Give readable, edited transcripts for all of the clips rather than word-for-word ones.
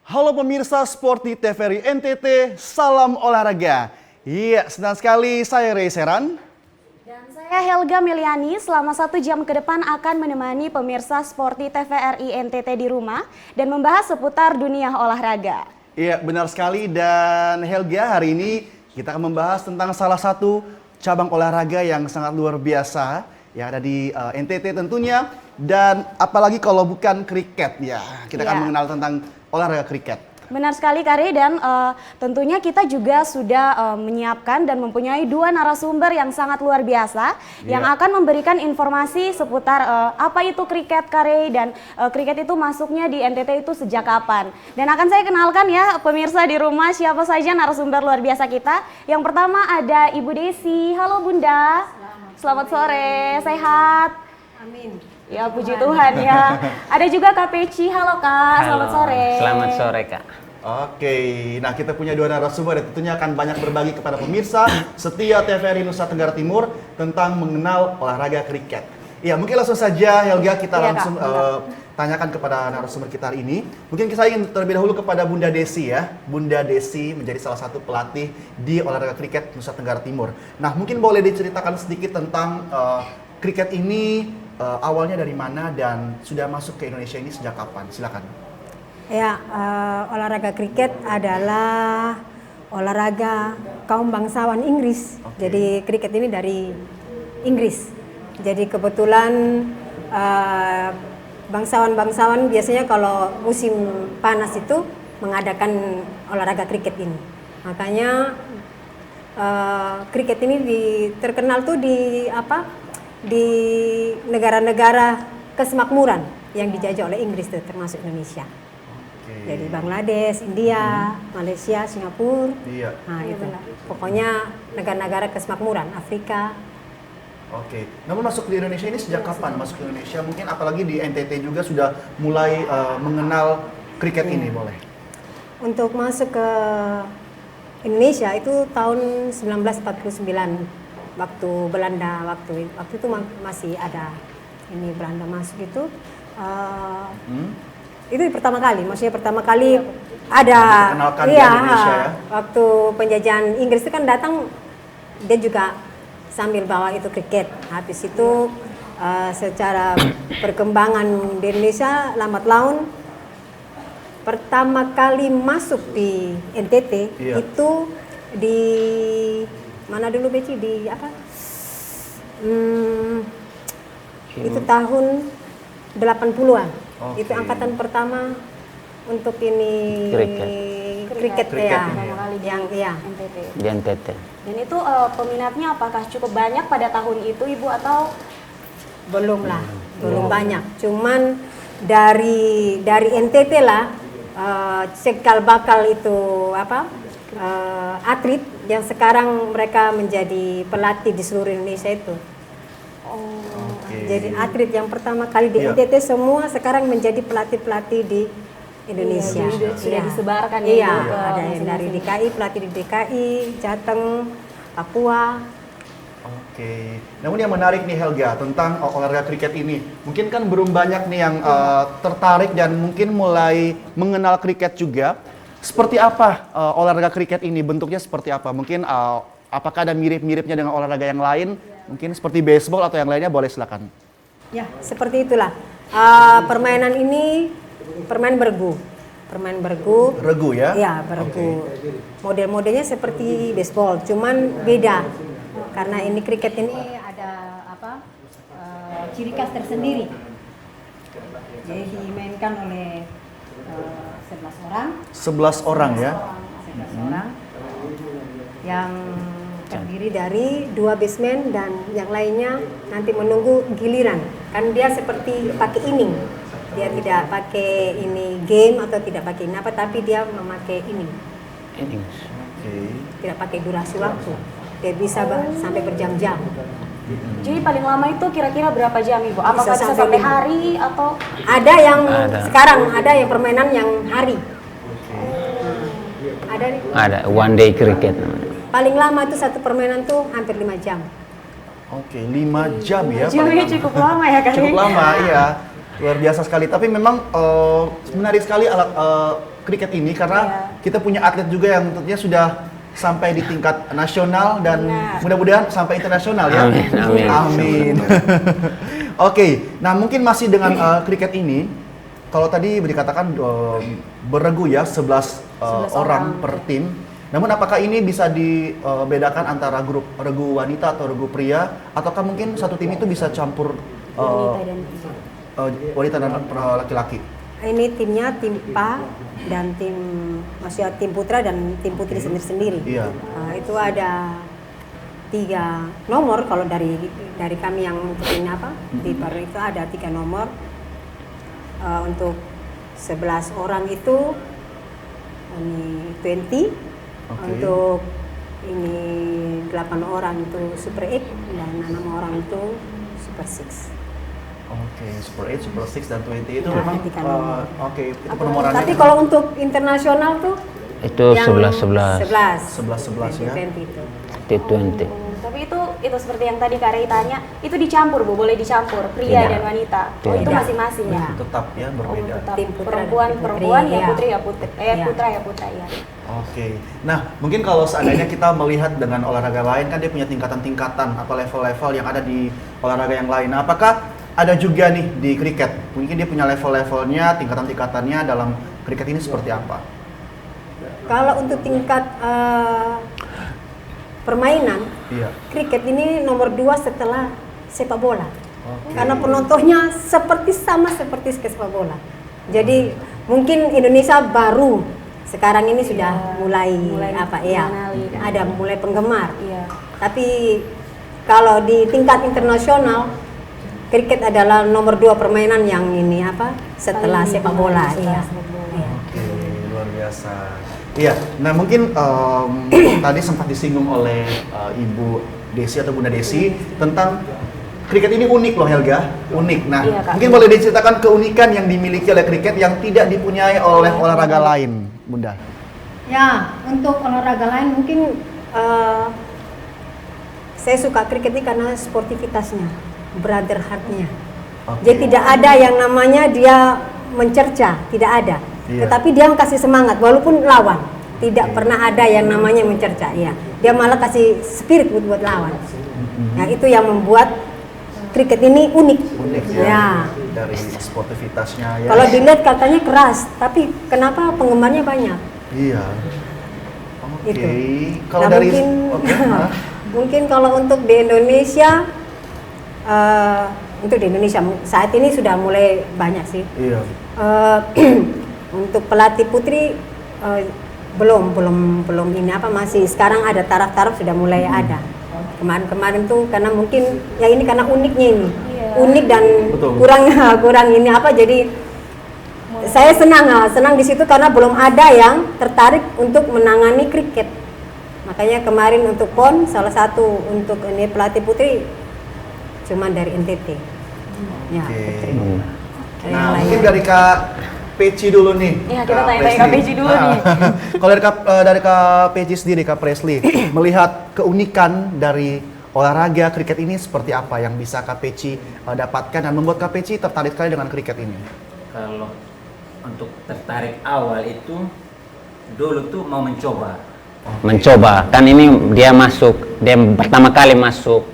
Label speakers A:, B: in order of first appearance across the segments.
A: Halo pemirsa Sporty TVRI NTT, salam olahraga. Iya, senang sekali saya Ray Seran.
B: Dan saya Helga Meliani, selama 1 jam ke depan akan menemani pemirsa Sporty TVRI NTT di rumah dan membahas seputar dunia olahraga.
A: Iya, benar sekali, dan Helga, hari ini kita akan membahas tentang salah satu cabang olahraga yang sangat luar biasa yang ada di NTT tentunya, dan apalagi kalau bukan kriket ya. Kita akan mengenal tentang olahraga kriket.
B: Benar sekali Kari, dan tentunya kita juga sudah menyiapkan dan mempunyai 2 narasumber yang sangat luar biasa yang akan memberikan informasi seputar apa itu kriket Kari, dan kriket itu masuknya di NTT itu sejak kapan. Dan akan saya kenalkan ya pemirsa di rumah siapa saja narasumber luar biasa kita. Yang pertama ada Ibu Desi. Halo Bunda. Selamat sore, sehat?
C: Amin.
B: Ya puji Tuhan ya. Ada juga Kak Peci. Halo Kak, selamat sore.
D: Selamat sore Kak.
A: Oke, nah kita punya 2 narasumber dan tentunya akan banyak berbagi kepada pemirsa setia TVRI Nusa Tenggara Timur tentang mengenal olahraga kriket. Ya, mungkin langsung saja Helga kita langsung tanyakan kepada narasumber kita hari ini. Mungkin saya ingin terlebih dahulu kepada Bunda Desi ya. Bunda Desi menjadi salah satu pelatih di olahraga kriket Nusa Tenggara Timur. Nah, mungkin boleh diceritakan sedikit tentang kriket ini, awalnya dari mana dan sudah masuk ke Indonesia ini sejak kapan? Silakan.
C: Ya, olahraga kriket adalah olahraga kaum bangsawan Inggris. Jadi kriket ini dari Inggris. Jadi kebetulan bangsawan-bangsawan biasanya kalau musim panas itu mengadakan olahraga kriket ini. Makanya kriket ini terkenal tuh di negara-negara kesemakmuran yang dijajah oleh Inggris tuh, termasuk Indonesia. Jadi Bangladesh, India, Malaysia, Singapura.
A: Iya.
C: Nah, itu. Pokoknya negara-negara kesemakmuran, Afrika.
A: Oke. Namun masuk di Indonesia ini sejak kapan? Masuk ke Indonesia mungkin apalagi di NTT juga sudah mulai mengenal kriket ini, boleh?
C: Untuk masuk ke Indonesia itu tahun 1949. Waktu Belanda, waktu itu masih ada ini Belanda masuk itu. Itu pertama kali, maksudnya pertama kali ada
A: di Indonesia ya.
C: Waktu penjajahan Inggris itu kan datang, dia juga sambil bawa itu kriket. Habis itu secara perkembangan di Indonesia lambat laun, pertama kali masuk di NTT itu di mana dulu Beci, di apa? Itu tahun 80-an. Itu angkatan pertama untuk ini kriket ya. Yang
B: NTT.
D: Di NTT.
B: Dan itu peminatnya apakah cukup banyak pada tahun itu Ibu atau
C: belum lah, belum banyak. Cuman dari NTT lah cikal bakal itu atlet yang sekarang mereka menjadi pelatih di seluruh Indonesia itu. Jadi atlet yang pertama kali di NTT semua sekarang menjadi pelatih-pelatih di Indonesia.
B: Sudah disebarkan ya?
C: Iya, ada yang dari DKI, pelatih di DKI, Jateng, Papua.
A: Oke. Namun yang menarik nih Helga tentang olahraga kriket ini, mungkin kan belum banyak nih yang tertarik dan mungkin mulai mengenal kriket juga. Seperti apa olahraga kriket ini? Bentuknya seperti apa? Mungkin apakah ada mirip-miripnya dengan olahraga yang lain? Mungkin seperti baseball atau yang lainnya, boleh silakan.
C: Ya, seperti itulah. Permainan ini permain bergu. Permain bergu.
A: Regu ya?
C: Iya, bergu. Model-modelnya seperti baseball, cuman beda. Karena ini kriket ini ada ciri khas tersendiri. Jadi dimainkan oleh 11 orang.
A: 11 orang ya?
C: 11 orang. Yang terdiri dari 2 baseman dan yang lainnya nanti menunggu giliran. Kan dia seperti pakai inning. Dia tidak pakai ini game atau tidak pakai ini apa, tapi dia memakai inning. Tidak pakai durasi waktu. Dia bisa sampai berjam-jam.
B: Jadi paling lama itu kira-kira berapa jam Ibu? Apakah bisa sampai hari atau?
C: Ada yang sekarang ada yang permainan yang hari. Ada nih.
D: Ada one day cricket namanya.
C: Paling lama itu satu permainan tuh hampir 5 jam.
A: Oke, 5 jam ya.
B: Jamnya cukup lama ya Kak?
A: Cukup lama, iya. Luar biasa sekali. Tapi memang menarik sekali kriket ini karena kita punya atlet juga yang tentunya sudah sampai di tingkat nasional dan mudah-mudahan sampai internasional ya.
D: Amin, amin.
A: Amin. Oke, nah mungkin masih dengan kriket ini, kalau tadi dikatakan beregu ya 11 orang per tim. Namun apakah ini bisa dibedakan antara grup regu wanita atau regu pria, ataukah mungkin satu tim itu bisa campur wanita dan laki-laki?
C: Ini timnya tim PA dan maksudnya tim putra dan tim putri sendiri-sendiri.
A: Iya.
C: Itu ada 3 nomor kalau dari kami yang untuk ini di PAR itu ada 3 nomor. Untuk 11 orang itu ini 20. Untuk ini 8 orang itu Super 8 dan 6 orang itu Super 6.
A: Oke, Super 8, Super 6 dan 20 itu
C: Ya,
A: memang
C: tiga nomor.
A: itu penomorannya.
C: Tapi kalau untuk internasional tuh
D: Itu
C: yang
D: 11
A: 11 ya.
C: 20 itu.
D: T20.
B: Tapi itu seperti yang tadi Kak Rey tanya, itu dicampur Bu, boleh dicampur pria
D: Tidak.
B: dan wanita. Oh, itu
C: Tidak.
B: masing-masing ya.
A: Tetap ya
B: Oh,
A: berbeda.
B: tetap
C: Tim putra
B: perempuan
C: dan putri,
B: perempuan ya
C: iya.
B: putri ya putri
C: Iya.
B: putra ya putra ya.
A: Oke, nah mungkin kalau seandainya kita melihat dengan olahraga lain kan dia punya tingkatan-tingkatan atau level-level yang ada di olahraga yang lain. Nah, apakah ada juga nih di kriket? Mungkin dia punya level-levelnya, tingkatan-tingkatannya dalam kriket ini seperti apa?
C: Kalau untuk tingkat permainan,
A: Iya.
C: kriket ini nomor 2 setelah sepak bola.
A: Oke.
C: Karena penontonnya sama seperti sepak bola. Jadi mungkin Indonesia baru sekarang ini sudah mulai
B: mengenali.
C: ada mulai penggemar.
B: Iya.
C: Tapi kalau di tingkat internasional kriket adalah nomor 2 permainan yang ini setelah
B: Paling
C: sepak bola.
B: setelah
C: Iya.
B: sepak bola.
C: Iya.
A: Oke, luar biasa. Iya, nah mungkin tadi sempat disinggung oleh Ibu Desi atau Bunda Desi tentang kriket ini unik loh Helga, unik. Nah,
B: Iya, Kak.
A: mungkin boleh diceritakan keunikan yang dimiliki oleh kriket yang tidak dipunyai oleh olahraga lain, Bunda.
C: Ya, untuk olahraga lain mungkin saya suka kriket ini karena sportivitasnya, brother heart-nya.
A: Oke.
C: Jadi tidak ada yang namanya dia mencerca, tidak ada.
A: Iya.
C: Tetapi dia kasih semangat walaupun lawan. Tidak pernah ada yang namanya mencerca, ya. Dia malah kasih spirit buat lawan. Nah, itu yang membuat kriket ini unik.
A: Unik ya, dari sportivitasnya ya.
C: Kalau dilihat katanya keras, tapi kenapa penggemarnya banyak?
A: Iya. Oke.
C: Itu.
A: Kalau
C: Nah,
A: dari
C: mungkin, mungkin kalau untuk di Indonesia, saat ini sudah mulai banyak sih.
A: iya.
C: Untuk pelatih putri belum ini masih sekarang ada taraf-taraf sudah mulai ada. Kemarin tuh karena mungkin ya ini karena uniknya ini.
B: Iya.
C: Unik dan
A: Betul.
C: kurang ini jadi saya senang di situ karena belum ada yang tertarik untuk menangani kriket. Makanya kemarin untuk PON salah satu untuk ini pelatih putri cuma dari NTT. Ya,
A: Oke.
C: putri. Yang
A: Nah,
C: lain.
A: mungkin dari Kak Peci dulu nih.
B: Iya, kita
A: Kak
B: tanya-tanya Kak
A: Presley.
B: Peci dulu nih.
A: Kalau dari Kak Peci sendiri, Kak Presley, melihat keunikan dari olahraga kriket ini seperti apa yang bisa Kak Peci dapatkan dan membuat Kak Peci tertarik sekali dengan kriket ini?
E: Kalau untuk tertarik awal itu dulu tuh mau mencoba.
D: Mencoba, kan ini dia pertama kali masuk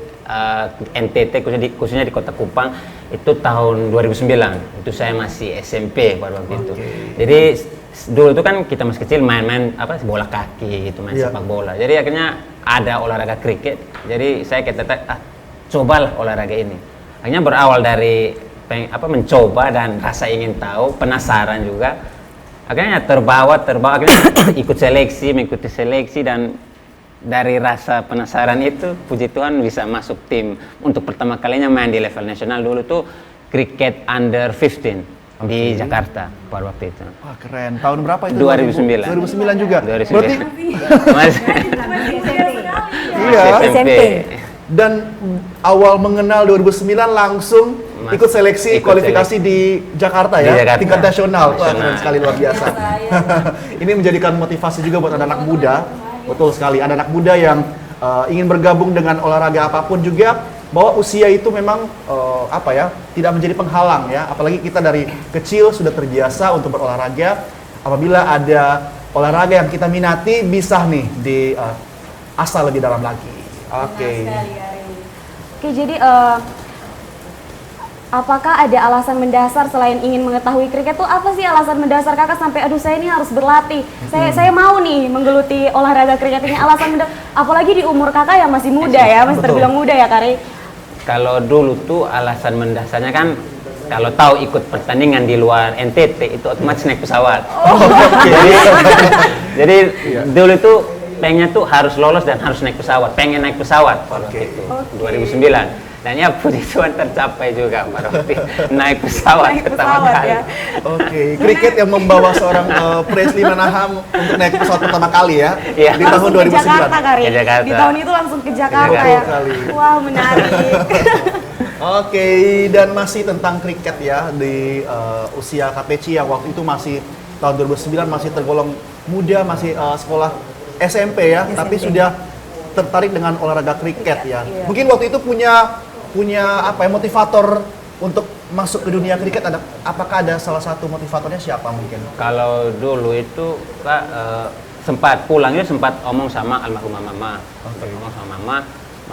D: NTT khususnya di Kota Kupang itu tahun 2009. Itu saya masih SMP pada waktu itu. Jadi dulu itu kan kita masih kecil main-main bola kaki gitu, main
A: Iya.
D: sepak bola. Jadi akhirnya ada olahraga kriket. Jadi saya tertarik, cobalah olahraga ini. Akhirnya berawal dari mencoba dan rasa ingin tahu, penasaran juga. Akhirnya terbawa akhirnya mengikuti seleksi dan dari rasa penasaran itu, puji Tuhan bisa masuk tim. Untuk pertama kalinya main di level nasional dulu tuh kriket under 15 di Jakarta pada waktu itu.
A: Wah, keren. Tahun berapa itu?
D: 2009.
A: 2009 juga.
D: 2009.
A: Berarti
D: Masih
A: iya.
D: SMP.
A: Dan awal mengenal 2009 langsung ikut seleksi
D: ikut
A: kualifikasi di Jakarta
D: Di
A: ya,
D: Jakarta.
A: tingkat nasional. Wah,
D: Nasional.
A: keren sekali, luar biasa. Ini menjadikan motivasi juga buat anak-anak muda. Betul sekali, anak-anak muda yang ingin bergabung dengan olahraga apapun juga, bahwa usia itu memang tidak menjadi penghalang ya. Apalagi kita dari kecil sudah terbiasa untuk berolahraga. apabila ada olahraga yang kita minati bisa nih di asal lebih dalam lagi. Oke.
B: Oke, jadi apakah ada alasan mendasar selain ingin mengetahui kriket tuh apa sih alasan mendasar kakak sampai aduh saya ini harus berlatih, saya mau nih menggeluti olahraga kriket ini, alasan apalagi di umur kakak yang masih muda ya, masih terbilang muda ya Kari.
D: Kalau dulu tuh alasan mendasarnya kan kalau tahu ikut pertandingan di luar NTT itu otomatis naik pesawat. Jadi dulu tuh pengennya tuh harus lolos dan harus naik pesawat, pengen naik pesawat pada waktu itu 2009. Dan ya puji Tuhan tercapai juga pada waktu naik pesawat pertama kali.
B: Ya.
A: Oke, kriket yang membawa seorang Presley Manahan untuk naik pesawat pertama kali ya,
D: Iya.
A: di tahun
B: Langsung
A: 2009.
B: ke Jakarta Kari.
D: Ke Jakarta.
B: Di tahun itu langsung ke Jakarta
D: Jakarta.
B: ya.
A: Betul kali.
B: Wow, menarik.
A: Oke, dan masih tentang kriket ya di usia KPC yang waktu itu masih tahun 2009 masih tergolong muda, masih sekolah SMP ya, tapi sudah tertarik dengan olahraga kriket ya.
B: Iya.
A: Mungkin waktu itu punya apa ya, motivator untuk masuk ke dunia kriket, apakah ada salah satu motivatornya siapa mungkin?
D: Kalau dulu itu Kak sempat pulangnya sempat omong sama almarhumah mama. Ngomong sama mama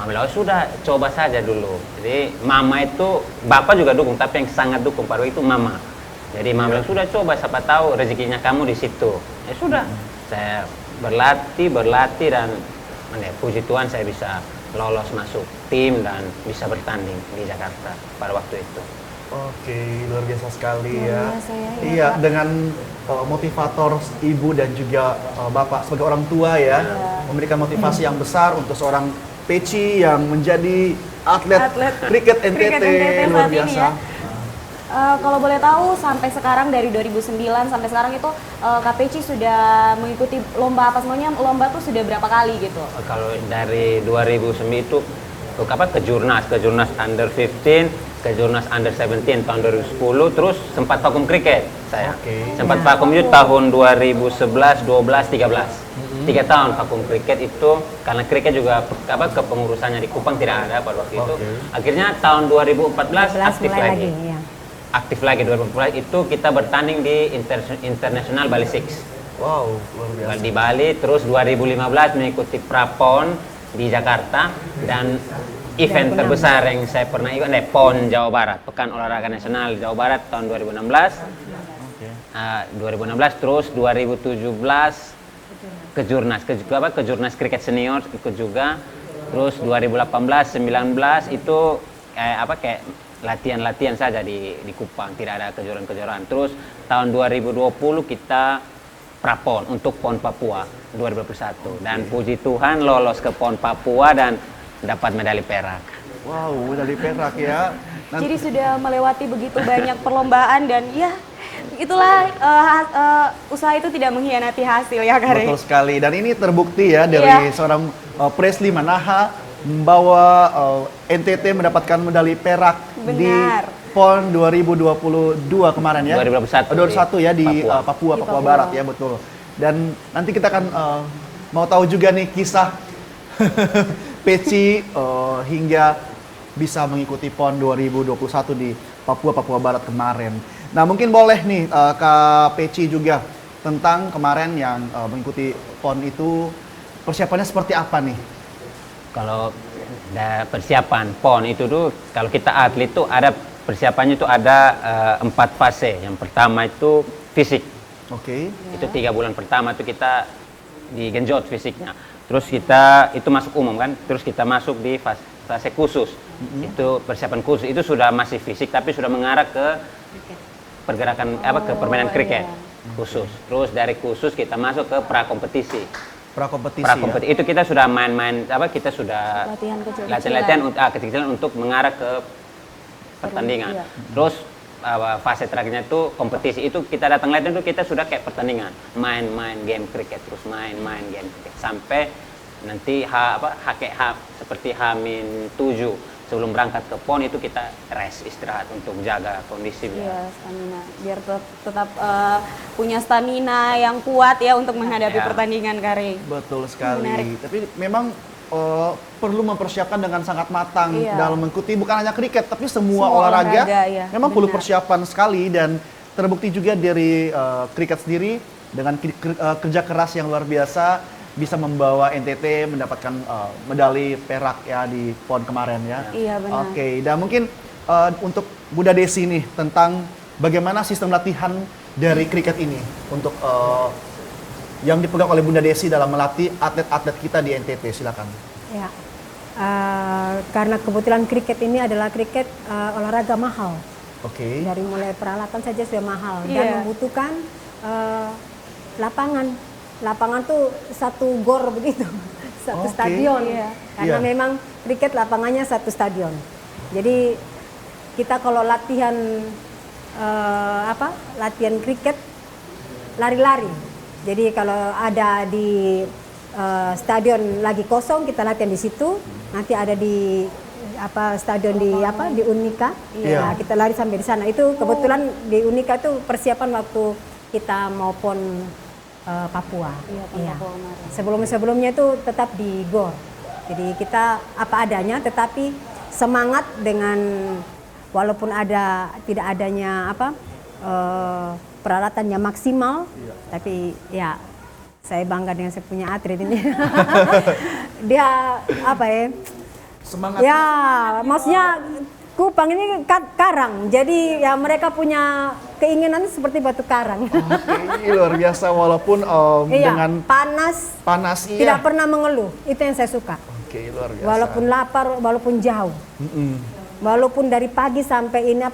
D: bilang, sudah coba saja dulu. Jadi mama itu, bapak juga dukung, tapi yang sangat dukung pada waktu itu mama. Jadi mama bilang, sudah coba, siapa tahu rezekinya kamu di situ. Ya sudah, saya berlatih dan puji Tuhan saya bisa lolos masuk tim dan bisa bertanding di Jakarta pada waktu itu.
A: Oke, luar biasa sekali ya.
B: Luar biasa ya,
A: Iya, dengan motivator ibu dan juga bapak sebagai orang tua ya, memberikan motivasi yang besar untuk seorang Peci yang menjadi atlet kriket NTT, luar
B: saat ini
A: biasa.
B: ya. Kalau boleh tahu sampai sekarang dari 2009 sampai sekarang itu KPC sudah mengikuti lomba apa semuanya, lomba tuh sudah berapa kali gitu?
D: Kalau dari 2009 itu kejurnas under 15, kejurnas under 17 tahun 2010, terus sempat vakum kriket saya. Sempat vakum itu tahun 2011, 12, 13. 3 tahun vakum kriket itu karena kriket juga kepengurusannya di Kupang tidak ada pada waktu itu. Akhirnya tahun 2014 aktif lagi.
C: Ya.
D: Aktif lagi 2014 itu kita bertanding di International Bali Six.
A: Wow, luar biasa.
D: Di Bali, terus 2015 mengikuti Prapon di Jakarta dan event terbesar yang saya pernah ikut PON Jawa Barat, Pekan Olahraga Nasional Jawa Barat tahun 2016. 2016 terus 2017 kejurnas kriket senior ikut juga. Terus 2018 19 itu kayak latihan-latihan saja di Kupang, tidak ada kejuaraan-kejuaraan. Terus tahun 2020 kita Prapon untuk PON Papua 2021 dan puji Tuhan lolos ke PON Papua dan dapat medali perak.
A: Wow, medali perak ya.
B: Jadi sudah melewati begitu banyak perlombaan dan ya itulah usaha itu tidak mengkhianati hasil ya Kari.
A: Betul sekali, dan ini terbukti ya dari seorang Presley Manahan membawa NTT mendapatkan medali perak di PON 2022 kemarin ya. 2021 ya di Papua Barat ya, betul. Dan nanti kita akan mau tahu juga nih kisah Peci hingga bisa mengikuti PON 2021 di Papua Barat kemarin. Nah, mungkin boleh nih Kak Peci juga tentang kemarin yang mengikuti PON itu, persiapannya seperti apa nih?
D: Kalau persiapan PON itu tuh, kalau kita atlet tuh ada persiapannya itu ada 4 fase. Yang pertama itu fisik.
A: Oke.
D: Itu 3 bulan pertama itu kita digenjot fisiknya. Terus kita itu masuk umum kan, terus kita masuk di fase khusus. Itu persiapan khusus, itu sudah masih fisik tapi sudah mengarah ke pergerakan ke permainan kriket khusus. Terus dari khusus kita masuk ke prakompetisi.
A: Prakompetisi ya?
D: Itu kita sudah main-main kita sudah latihan kecil-kecilan untuk mengarah ke pertandingan. Terus fase terakhirnya itu kompetisi, itu kita datang latihan itu kita sudah kayak pertandingan, main game kriket, terus main game kriket sampai nanti seperti H-7 sebelum berangkat ke PON itu kita rest, istirahat untuk jaga kondisi.
B: Iya, stamina. Biar tetap punya stamina yang kuat ya untuk menghadapi pertandingan Kari.
A: Betul sekali.
B: Menarik.
A: Tapi memang perlu mempersiapkan dengan sangat matang dalam mengikuti bukan hanya kriket tapi semua olahraga
B: ya.
A: memang perlu persiapan sekali, dan terbukti juga dari kriket sendiri dengan kerja keras yang luar biasa bisa membawa NTT mendapatkan medali perak ya di PON kemarin ya.
B: Iya, benar.
A: Oke, dan mungkin untuk Bunda Desi nih tentang bagaimana sistem latihan dari kriket ini untuk yang dipegang oleh Bunda Desi dalam melatih atlet-atlet kita di NTT, silakan.
C: Ya, karena kebetulan kriket ini adalah kriket olahraga mahal.
A: Oke.
C: Dari mulai peralatan saja sudah mahal
B: Iya.
C: dan membutuhkan lapangan. Lapangan tuh satu gor begitu, satu
A: Oke.
C: stadion.
B: Iya.
C: Karena
A: Iya.
C: memang kriket lapangannya satu stadion. Jadi kita kalau latihan latihan kriket lari-lari. Jadi kalau ada di stadion lagi kosong kita latihan di situ. Nanti ada di stadion di Unika.
A: Iya.
C: Nah, kita lari sampai di sana. Itu kebetulan di Unika itu persiapan waktu kita mau PON Papua.
B: Iya, PON Papua kemarin.
C: Sebelumnya itu tetap di GOR. Jadi kita apa adanya, tetapi semangat dengan walaupun tidak adanya peralatannya maksimal, tapi ya saya bangga dengan saya punya atlet ini. Dia
A: Semangat.
C: ya maksudnya Kupang ini karang, jadi ya mereka punya keinginan seperti batu karang.
A: Oke, luar biasa walaupun
C: Iya,
A: dengan
C: panas,
A: iya.
C: tidak pernah mengeluh. Itu yang saya suka.
A: Oke, luar biasa.
C: Walaupun lapar, walaupun jauh, walaupun dari pagi sampai ini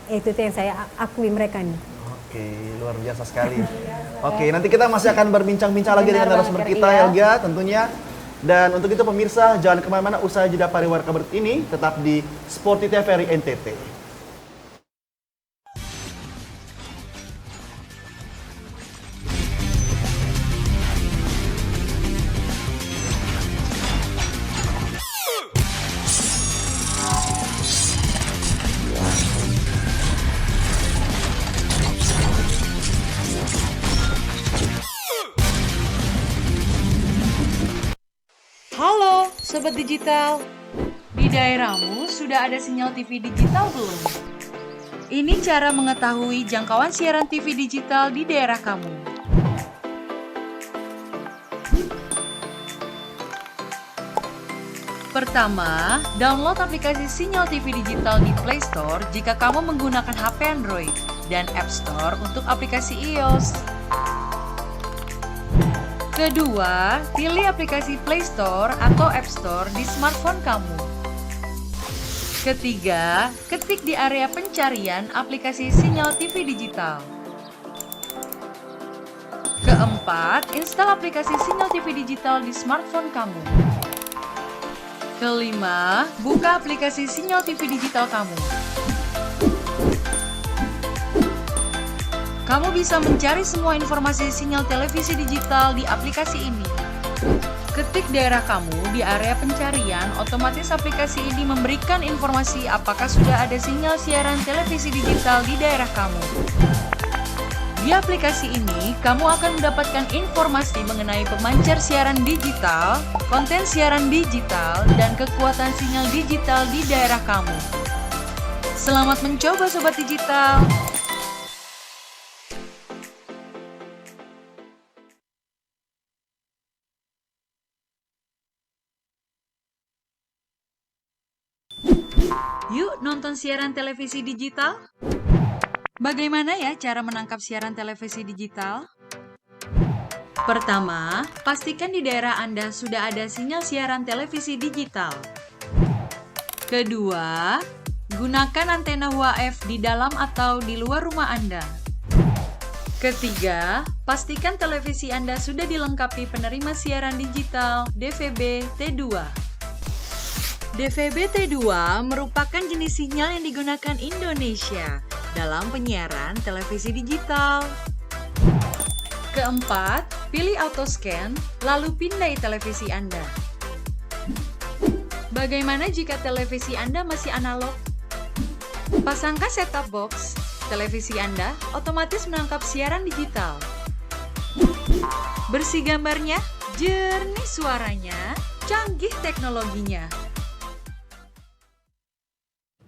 C: itu yang saya akui mereka ini.
A: Oke, luar biasa sekali. Oke, nanti kita masih akan berbincang-bincang lagi dengan
B: Benar
A: narasumber
B: banget,
A: kita,
B: iya.
A: Helga, tentunya. Dan untuk itu pemirsa, jangan kemana-mana, usaha jeda pariwara berikut ini tetap di Sporty TVRI NTT.
F: Halo, Sobat Digital. Di daerahmu sudah ada sinyal TV digital belum? Ini cara mengetahui jangkauan siaran TV digital di daerah kamu. Pertama, download aplikasi Sinyal TV Digital di Play Store jika kamu menggunakan HP Android dan App Store untuk aplikasi iOS. Kedua, pilih aplikasi Play Store atau App Store di smartphone kamu. Ketiga, ketik di area pencarian aplikasi Sinyal TV Digital. Keempat, install aplikasi Sinyal TV Digital di smartphone kamu. Kelima, buka aplikasi Sinyal TV Digital kamu. Kamu bisa mencari semua informasi sinyal televisi digital di aplikasi ini. Ketik daerah kamu di area pencarian, otomatis aplikasi ini memberikan informasi apakah sudah ada sinyal siaran televisi digital di daerah kamu. Di aplikasi ini, kamu akan mendapatkan informasi mengenai pemancar siaran digital, konten siaran digital, dan kekuatan sinyal digital di daerah kamu. Selamat mencoba Sobat Digital! Yuk nonton siaran televisi digital. Bagaimana ya cara menangkap siaran televisi digital? Pertama, pastikan di daerah Anda sudah ada sinyal siaran televisi digital. Kedua, gunakan antena UHF di dalam atau di luar rumah Anda. Ketiga, pastikan televisi Anda sudah dilengkapi penerima siaran digital DVB T2. DVB T2 merupakan jenis sinyal yang digunakan Indonesia dalam penyiaran televisi digital. Keempat, pilih auto scan, lalu pindai televisi Anda. Bagaimana jika televisi Anda masih analog? Pasangkan set-top box, televisi Anda otomatis menangkap siaran digital. Bersih gambarnya, jernih suaranya, canggih teknologinya.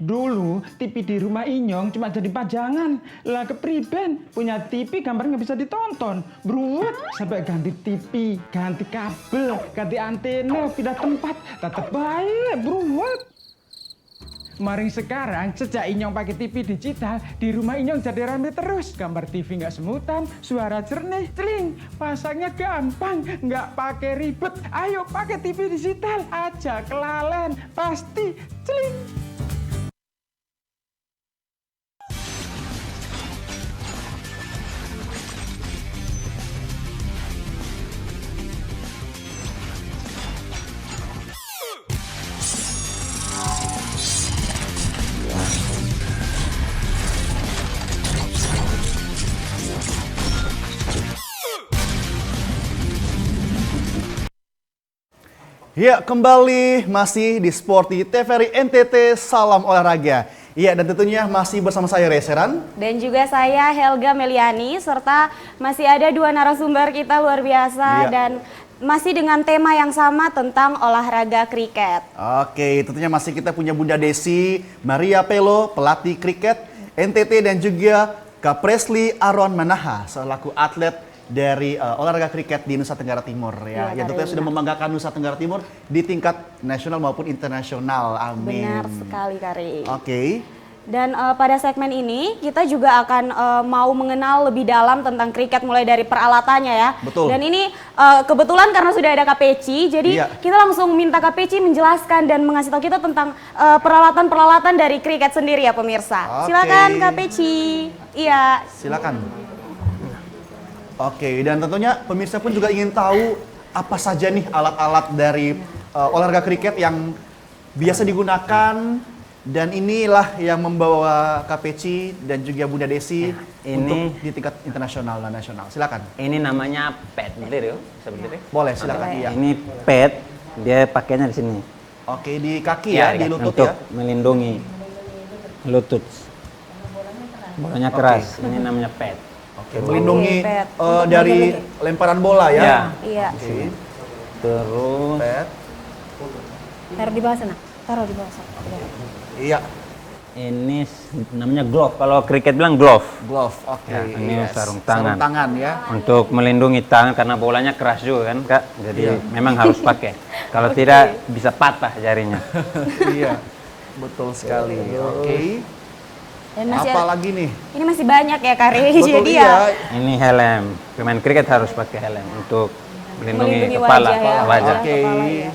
G: Dulu TV di rumah Inyong cuma jadi pajangan. Lah kepriben punya TV gambar nggak bisa ditonton. Beruwet sampai ganti TV, ganti kabel, ganti antena, pindah tempat. Tetep baik, beruwet. Maring sekarang sejak Inyong pakai TV digital, di rumah Inyong jadi rame terus. Gambar TV nggak semutan, suara jernih, celing. Pasangnya gampang, nggak pakai ribet. Ayo pakai TV digital aja, kelalen pasti celing.
A: Ya, kembali masih di Sporty TVRI NTT Salam Olahraga. Iya, dan tentunya masih bersama saya Reseran.
B: Dan juga saya Helga Meliani, serta masih ada dua narasumber kita luar biasa dan masih dengan tema yang sama tentang olahraga kriket.
A: Oke, tentunya masih kita punya Bunda Desi, Maria Pelo, pelatih kriket NTT, dan juga Kak Presley Aron Manaha, selaku atlet dari olahraga kriket di Nusa Tenggara Timur ya. Yang tentunya sudah membanggakan Nusa Tenggara Timur di tingkat nasional maupun internasional. Amin.
B: Benar sekali, Kari.
A: Oke.
B: Dan pada segmen ini kita juga akan mau mengenal lebih dalam tentang kriket mulai dari peralatannya ya.
A: Betul.
B: Dan ini kebetulan karena sudah ada Kak Peci, jadi kita langsung minta Kak Peci menjelaskan dan mengasih tahu kita tentang peralatan-peralatan dari kriket sendiri ya pemirsa. Silakan Kak Peci. Iya.
A: Silakan. Oke, dan tentunya pemirsa pun juga ingin tahu apa saja nih alat-alat dari olahraga kriket yang biasa digunakan, dan inilah yang membawa KPC dan juga Bunda Desi untuk di tingkat internasional dan nasional. Silakan.
D: Ini namanya pad, betul ya? Seperti itu.
A: Boleh, silakan. Iya.
E: Ini pad, dia pakainya di sini.
A: Oke, di kaki ya, di lutut
E: untuk
A: ya.
E: melindungi lutut. Bolanya keras, ini namanya pad.
A: Oke, melindungi
B: pad.
A: dari lemparan bola ya.
E: Ya.
B: Iya.
A: Oke,
E: Terus
A: pad.
C: Taruh di bawah sana.
B: Taruh di bawah sana.
A: Iya,
E: ini namanya glove. Kalau kriket bilang glove.
A: glove. Oke.
E: Ya, ini sarung tangan.
A: Sarung tangan ya.
E: Untuk melindungi tangan karena bolanya keras juga kan Kak. Jadi memang harus pakai. Kalau tidak bisa patah jarinya.
A: Iya, betul sekali. Oke.
B: Dan masih
A: Apa lagi nih?
B: ini masih banyak ya Kari.
A: Betul,
B: Jadi
A: iya.
E: Ini helm. Pemain kriket harus pakai helm untuk melindungi
B: Melindungi
E: kepala,
B: wajah ya,
E: wajah.
A: Oke.
B: kepala ya.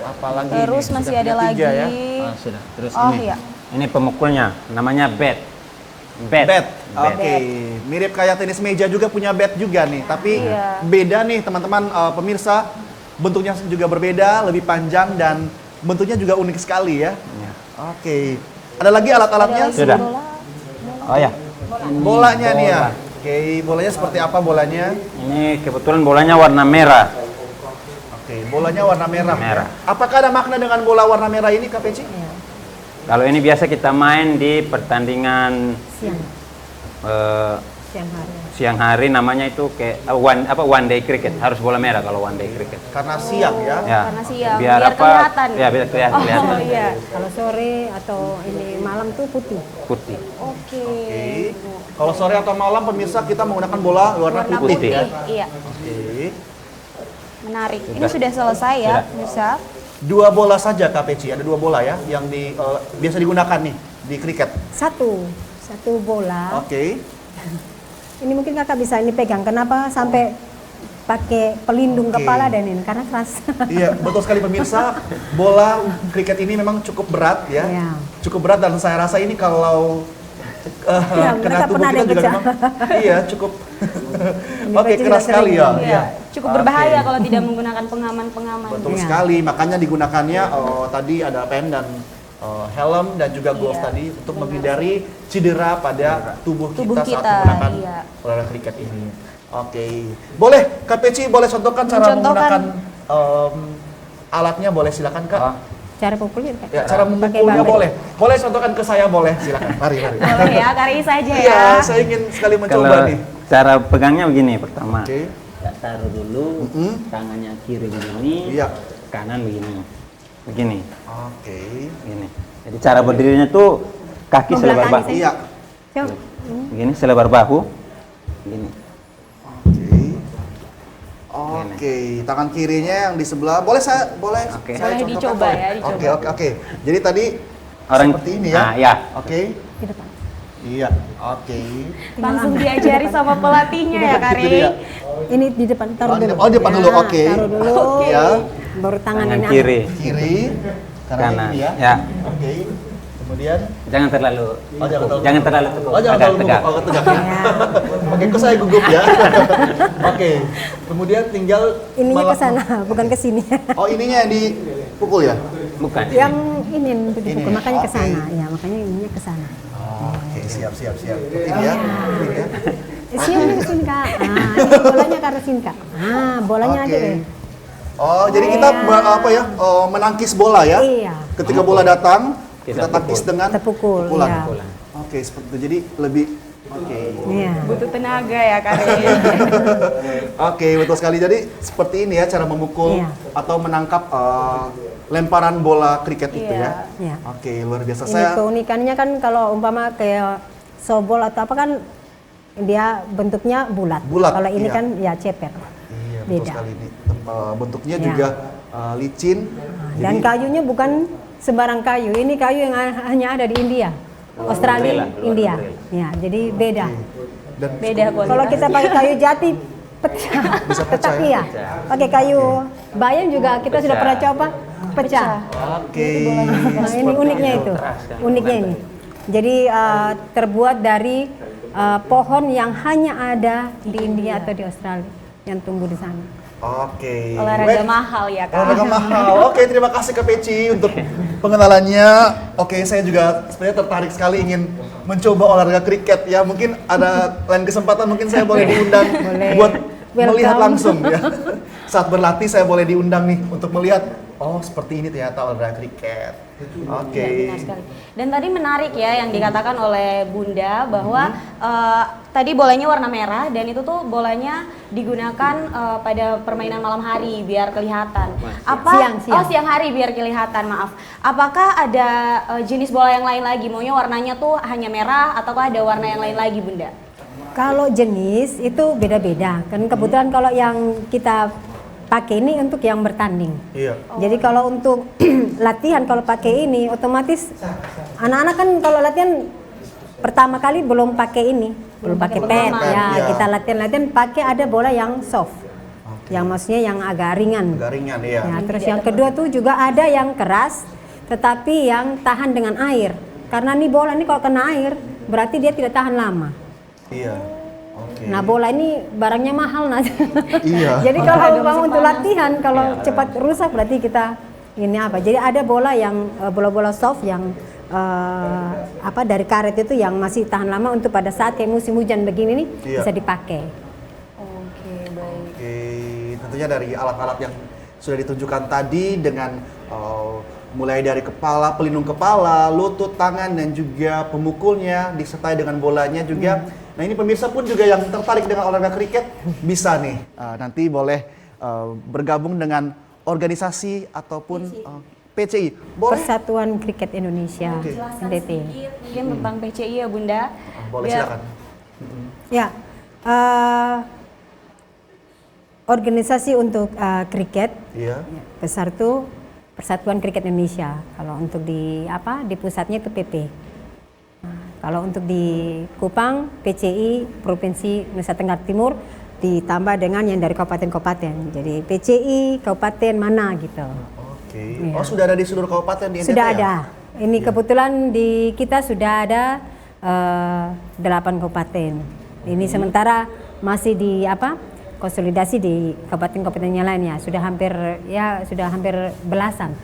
A: Apalagi
B: Terus
A: nih?
B: masih
A: Sudah
B: ada
A: punya
B: lagi.
A: tiga ya?
E: Ah, sudah. Terus
B: Oh
E: ini.
B: iya.
E: Ini pemukulnya, namanya bat. Bat.
A: Bat. Oke. Mirip kayak tenis meja juga punya bat juga nih, tapi beda nih teman-teman pemirsa. Bentuknya juga berbeda, lebih panjang dan bentuknya juga unik sekali ya. Oke. Ada lagi alat-alatnya?
E: Sudah. Oh ya.
A: Bolanya nih ya. Oke, bolanya seperti apa bolanya?
E: Ini kebetulan bolanya warna merah.
A: Oke, bolanya warna merah.
E: Merah.
A: Apakah ada makna dengan bola warna merah ini, Kak Peci?
E: Kalau ini biasa kita main di pertandingan
C: Siang hari.
E: siang hari, namanya itu kayak one day cricket. Harus bola merah kalau one day cricket.
A: Karena siang ya.
E: Ya.
B: Karena siang,
E: Biar
B: biar
E: apa?
B: kelihatan.
E: Ya, biar kelihatan.
B: Oh iya.
C: Kalau sore atau ini malam tuh putih.
E: Putih.
B: Oke.
A: Kalau sore atau malam pemirsa kita menggunakan bola warna
B: Warna
A: putih.
B: putih.
A: Ya.
B: Iya.
A: Oke.
B: Menarik. Ini sudah selesai ya, pemirsa.
A: Dua bola saja Kak Peci, ada dua bola ya yang biasa digunakan nih di kriket.
C: Satu bola.
A: Oke.
C: Ini mungkin kakak bisa ini pegang. Kenapa sampai pakai pelindung
A: Oke.
C: kepala dan ini? Karena keras.
A: Iya, betul sekali pemirsa. Bola kriket ini memang cukup berat ya.
C: Iya.
A: Cukup berat dan saya rasa ini kalau
C: Ya,
A: kena
C: mereka
A: tubuh
C: pernah
A: kita
C: ada
A: juga
C: pecah.
A: memang iya cukup. Oke,
C: juga
A: keras sekali ya.
C: sering.
B: Iya. Cukup
A: Oke.
B: berbahaya kalau tidak menggunakan pengaman-pengaman.
A: Betul
C: Iya.
A: sekali, makanya digunakannya tadi ada pen dan helm dan juga gloves tadi untuk menghindari cedera pada tubuh kita saat
B: kita,
A: menggunakan
B: iya.
A: olahraga kriket ini. Oke, boleh Kak Peci boleh contohkan cara
B: Mencontohkan.
A: menggunakan alatnya, boleh silakan Kak.
C: Cara pukulnya Kak.
A: Ya, cara memukulnya boleh. Boleh contohkan ke saya boleh, silakan. Mari.
B: Boleh ya, Kari saja ya.
A: Iya, saya ingin sekali mencoba
E: Kalau
A: nih.
E: cara pegangnya begini pertama.
A: Oke.
E: Kita taruh dulu tangannya kiri begini,
A: Iya.
E: kanan begini. begini.
A: Oke.
E: Begini. Jadi cara berdirinya tuh kaki
C: Sebelah
E: selebar
C: kaki
E: bahu.
C: saya.
A: Iya.
C: Coba.
E: Begini selebar bahu. Begini.
A: Oke, tangan kirinya yang di sebelah. Boleh saya
E: Oke.
A: saya
B: Boleh
A: contohkan,
B: dicoba
A: Pak?
B: ya, dicoba.
A: Oke. Jadi tadi
E: Orang
A: seperti ini ya.
E: Ah, ya.
A: Oke.
C: Di depan.
A: Iya. Oke.
B: Langsung diajari sama pelatihnya ya Kak
A: Itu dia.
B: Rey.
C: Ini di depan, taruh
A: Oh, di
C: dulu.
A: depan- oh, di depan dulu, oke.
C: Taruh dulu.
A: Iya.
C: Baru tangan
E: Tangan
C: ini.
E: kiri.
A: Kiri.
E: Kanan.
A: Ini ya.
E: Ya.
A: Oke. Kemudian
E: Jangan terlalu
A: jangan
E: terlalu tekuk.
A: Oh, jangan
E: Agak
A: terlalu
E: tegak.
A: gugup. Oh, tegak ya. Oke, kok saya gugup ya. Oke. Kemudian tinggal
C: Ininya ke
A: melak-
C: sana, bukan ke sini.
A: Oh, ininya yang dipukul ya?
E: Bukan.
C: Yang ini yang untuk
A: Ini,
C: dipukul, makanya ke
A: oke.
C: sana. Ya, makanya ininya ke sana.
A: Oke, siap. Seperti ini ya. Ini ya.
C: Sini ke sini, Kak. Ah, ini bolanya ke arah sini, Kak. Ah, bolanya
A: Oke.
C: aja deh.
A: Oh, jadi kita menangkis bola ya?
C: Iya.
A: Ketika bola datang, kita
E: Kita
A: tangkis
E: pukul.
A: dengan
C: Terpukul,
A: pukulan.
C: iya.
A: Oke, seperti itu. Jadi lebih oke.
C: Iya.
B: Butuh tenaga ya Kak Rey.
A: Oke, betul sekali. Jadi seperti ini ya cara memukul
C: Iya.
A: atau menangkap lemparan bola kriket itu ya.
C: Iya.
A: Oke, luar biasa.
C: Ini
A: Saya
C: keunikannya kan kalau umpama kayak softball atau apa kan dia bentuknya bulat.
A: Bulat,
C: Kalau ini
A: iya.
C: kan ya ceper.
A: iya betul
C: Beda.
A: sekali ini. Bentuknya
C: Iya.
A: juga licin.
C: Dan
A: Jadi-
C: kayunya bukan sembarang kayu. Ini kayu yang hanya ada di India, Australia,
E: Luar
C: India.
E: negeri
C: Ya, jadi beda.
A: dan
B: Beda kualitas.
C: Kalau kita pakai kayu jati pecah.
A: Bisa pecah
C: Tetapi
A: ya?
C: ya, pakai kayu bayam juga kita sudah
E: Pecah.
C: pernah coba pecah.
A: Oke.
C: Nah, ini uniknya itu. Uniknya ini. Jadi terbuat dari pohon yang hanya ada di India atau di Australia yang tumbuh di sana.
A: Oke.
B: Olahraga
A: Baik.
B: mahal ya Kak.
A: Olahraga mahal. Oke, terima kasih Kak Peci untuk pengenalannya. Oke, saya juga sebenarnya tertarik sekali ingin mencoba olahraga kriket ya. Mungkin ada lain kesempatan mungkin saya boleh diundang buat melihat
C: Welcome.
A: langsung ya. Saat berlatih saya boleh diundang nih untuk melihat oh seperti ini ternyata olahraga kriket. Oke.
B: Ya, benar sekali. Dan tadi menarik ya yang dikatakan oleh Bunda bahwa tadi bolanya warna merah dan itu tuh bolanya digunakan pada permainan malam hari biar kelihatan.
C: Siang.
B: Oh, siang hari biar kelihatan, maaf. Apakah ada jenis bola yang lain lagi? Maunya warnanya tuh hanya merah ataukah ada warna yang lain lagi, Bunda?
C: Kalau jenis itu beda-beda. Kan kebetulan kalau yang kita pakai ini untuk yang bertanding.
A: Iya.
C: Jadi kalau untuk latihan kalau pakai ini otomatis anak-anak kan kalau latihan pertama kali belum pakai ini, belum pakai pad ya.
A: Iya.
C: Kita latihan pakai ada bola yang soft. Yang maksudnya yang agak ringan.
A: Agak ringan ya.
C: Ya, terus yang kedua tuh juga ada yang keras tetapi yang tahan dengan air. Karena nih bola ini kalau kena air berarti dia tidak tahan lama.
A: Iya. Oke.
C: Nah bola ini barangnya mahal nah.
A: Iya.
C: Jadi kalau umpama untuk latihan kalau cepat rusak berarti kita ini apa? Jadi ada bola yang bola-bola soft yang dari karet itu yang masih tahan lama untuk pada saat kayak musim hujan begini nih
A: Iya.
C: bisa dipakai.
B: Oke, baik.
A: Oke, tentunya dari alat-alat yang sudah ditunjukkan tadi dengan mulai dari kepala, pelindung kepala, lutut, tangan, dan juga pemukulnya disertai dengan bolanya juga. Nah ini pemirsa pun juga yang tertarik dengan olahraga kriket bisa nih nanti boleh bergabung dengan organisasi ataupun PCI. Boleh?
C: Persatuan Kriket Indonesia NDT.
B: Mungkin tentang PCI ya, Bunda.
A: Boleh,
B: Biar-
A: silakan.
C: Ya, organisasi untuk kriket
A: Iya.
C: besar tuh Persatuan Kriket Indonesia. Kalau untuk di pusatnya itu PP. Nah, kalau untuk di Kupang PCI Provinsi Nusa Tenggara Timur ditambah dengan yang dari kabupaten-kabupaten. Jadi PCI kabupaten mana gitu.
A: Oke.
C: Iya.
A: Oh sudah ada di seluruh kabupaten di NTT
C: Sudah
A: ya?
C: ada. Ini kebetulan di kita sudah ada 8 kabupaten. Ini sementara masih di konsolidasi di kabupaten-kabupaten yang lainnya. Sudah hampir belasan.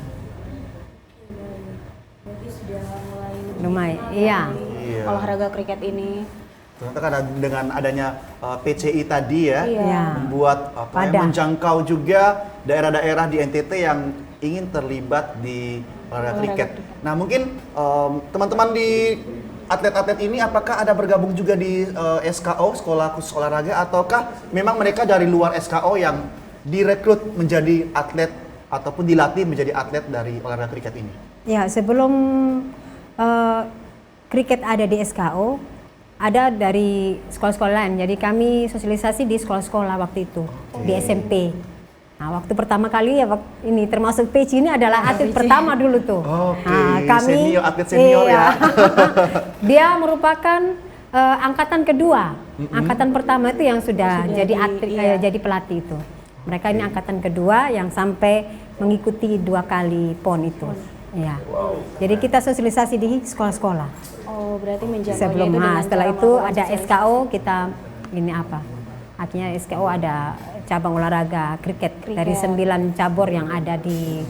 C: Lumayan. Iya.
A: Iya.
B: olahraga kriket ini.
A: Ternyata kan dengan adanya PCI tadi ya,
C: Iya.
A: membuat
C: Wadah.
A: menjangkau juga daerah-daerah di NTT yang ingin terlibat di olahraga kriket. Nah mungkin teman-teman di atlet-atlet ini apakah ada bergabung juga di SKO, Sekolah Khusus Olahraga, ataukah memang mereka dari luar SKO yang direkrut menjadi atlet ataupun dilatih menjadi atlet dari olahraga kriket ini?
C: Ya, sebelum kriket ada di SKO, ada dari sekolah-sekolah lain. Jadi kami sosialisasi di sekolah-sekolah waktu itu, di SMP. Nah, waktu pertama kali ya ini termasuk Peci ini adalah atlet pertama dulu tuh.
A: Senior, atlet senior ya.
C: Dia merupakan angkatan kedua. Angkatan pertama itu yang sudah jadi atlet, jadi pelatih itu. Mereka ini angkatan kedua yang sampai mengikuti 2 kali PON itu. Ya. Jadi kita sosialisasi di sekolah-sekolah.
B: Oh, berarti menjangkaunya
C: Sebelum
B: itu dengan
C: setelah
B: cara
C: itu
B: melakukan
C: ada
B: sosialisasi.
C: SKO, kita ini apa? Akhirnya SKO ada cabang olahraga kriket dari 9 cabur yang ada di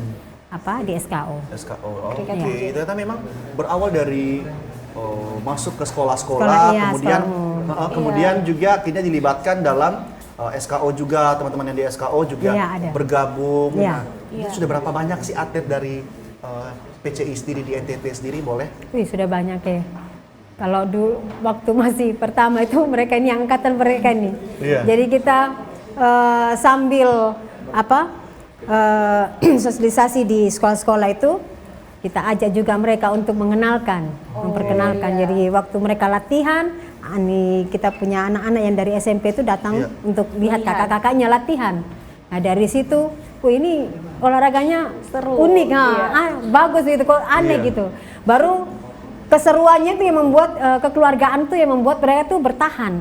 C: di SKO.
A: SKO.
B: Kriket
A: Oke,
B: aja.
A: ternyata memang berawal dari masuk ke sekolah-sekolah,
C: Sekolah, iya,
A: kemudian
C: sekolah.
A: kemudian juga akhirnya dilibatkan dalam SKO juga, teman-teman yang di SKO juga
C: Iya, ada.
A: bergabung.
C: Iya.
A: Nah, itu sudah berapa banyak sih atlet dari PCI sendiri di NTT sendiri boleh?
C: Wih, sudah banyak ya. Kalau dulu waktu masih pertama itu mereka ini angkatan mereka ini.
A: Iya.
C: Jadi kita sambil sosialisasi di sekolah-sekolah itu kita ajak juga mereka untuk mengenalkan, memperkenalkan. Jadi waktu mereka latihan, kita punya anak-anak yang dari SMP itu datang untuk lihat kakak-kakaknya latihan. Nah dari situ, ini olahraganya
B: Seru.
C: unik, bagus gitu, kok aneh gitu. Baru keseruannya itu yang membuat kekeluargaan tuh yang membuat mereka tuh bertahan.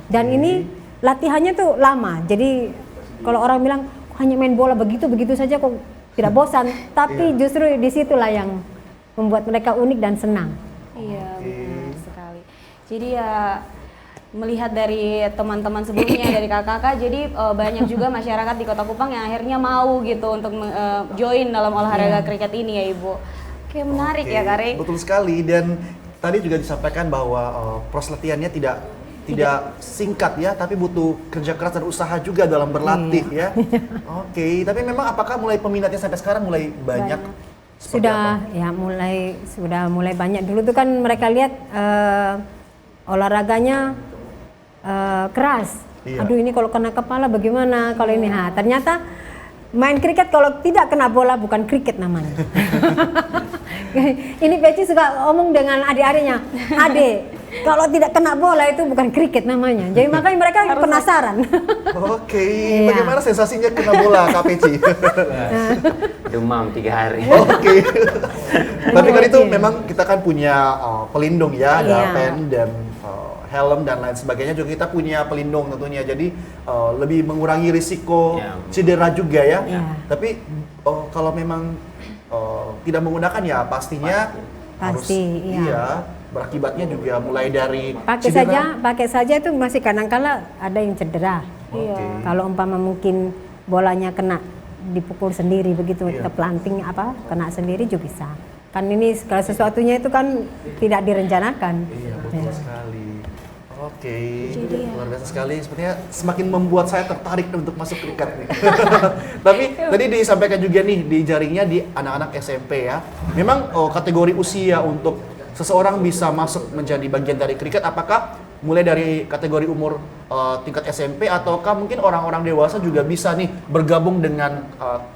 C: Dan ini latihannya tuh lama. Jadi kalau orang bilang hanya main bola begitu saja kok tidak bosan, tapi justru disitulah yang membuat mereka unik dan senang.
B: Iya, benar sekali. Jadi ya melihat dari teman-teman sebelumnya dari kakak-kakak, jadi banyak juga masyarakat di Kota Kupang yang akhirnya mau gitu untuk join dalam olahraga kriket ini ya Ibu. Oke, menarik ya Kare.
A: Betul sekali, dan tadi juga disampaikan bahwa proses latihannya tidak singkat ya, tapi butuh kerja keras dan usaha juga dalam berlatih ya. Oke, tapi memang apakah mulai peminatnya sampai sekarang mulai banyak? Seperti
C: Sudah
A: apa?
C: ya mulai banyak. Dulu tuh kan mereka lihat olahraganya keras.
A: Iya.
C: Aduh ini kalau kena kepala bagaimana kalau ini? Ternyata main kriket kalau tidak kena bola bukan kriket namanya. Ini Peci suka omong dengan adik-adiknya, adik kalau tidak kena bola itu bukan kriket namanya. Jadi makanya mereka penasaran.
A: Oke,
C: Iya.
A: bagaimana sensasinya kena bola Kak Peci?
D: Demam 3 hari.
A: Oke. Tapi kan itu memang kita kan punya pelindung ya, ada
C: Iya.
A: pen dan helm dan lain sebagainya, juga kita punya pelindung tentunya. Jadi lebih mengurangi risiko
D: Iya.
A: cedera juga ya.
C: Iya.
A: Tapi kalau memang tidak menggunakan ya pastinya harus
C: Pasti, iya.
A: berakibatnya juga mulai dari
C: Pakai saja itu masih kadang-kala ada yang cedera.
B: Iya.
C: Kalau umpama mungkin bolanya kena dipukul sendiri begitu,
A: Iya.
C: terpelanting kena sendiri juga bisa. Kan ini segala sesuatunya itu kan tidak direncanakan.
A: Iya, betul
C: Ya.
A: sekali. Oke, luar biasa sekali. Sepertinya semakin membuat saya tertarik untuk masuk kriket nih. Tapi tadi disampaikan juga nih di jaringnya di anak-anak SMP ya. Memang kategori usia untuk seseorang bisa masuk menjadi bagian dari kriket, apakah mulai dari kategori umur tingkat SMP ataukah mungkin orang-orang dewasa juga bisa nih bergabung dengan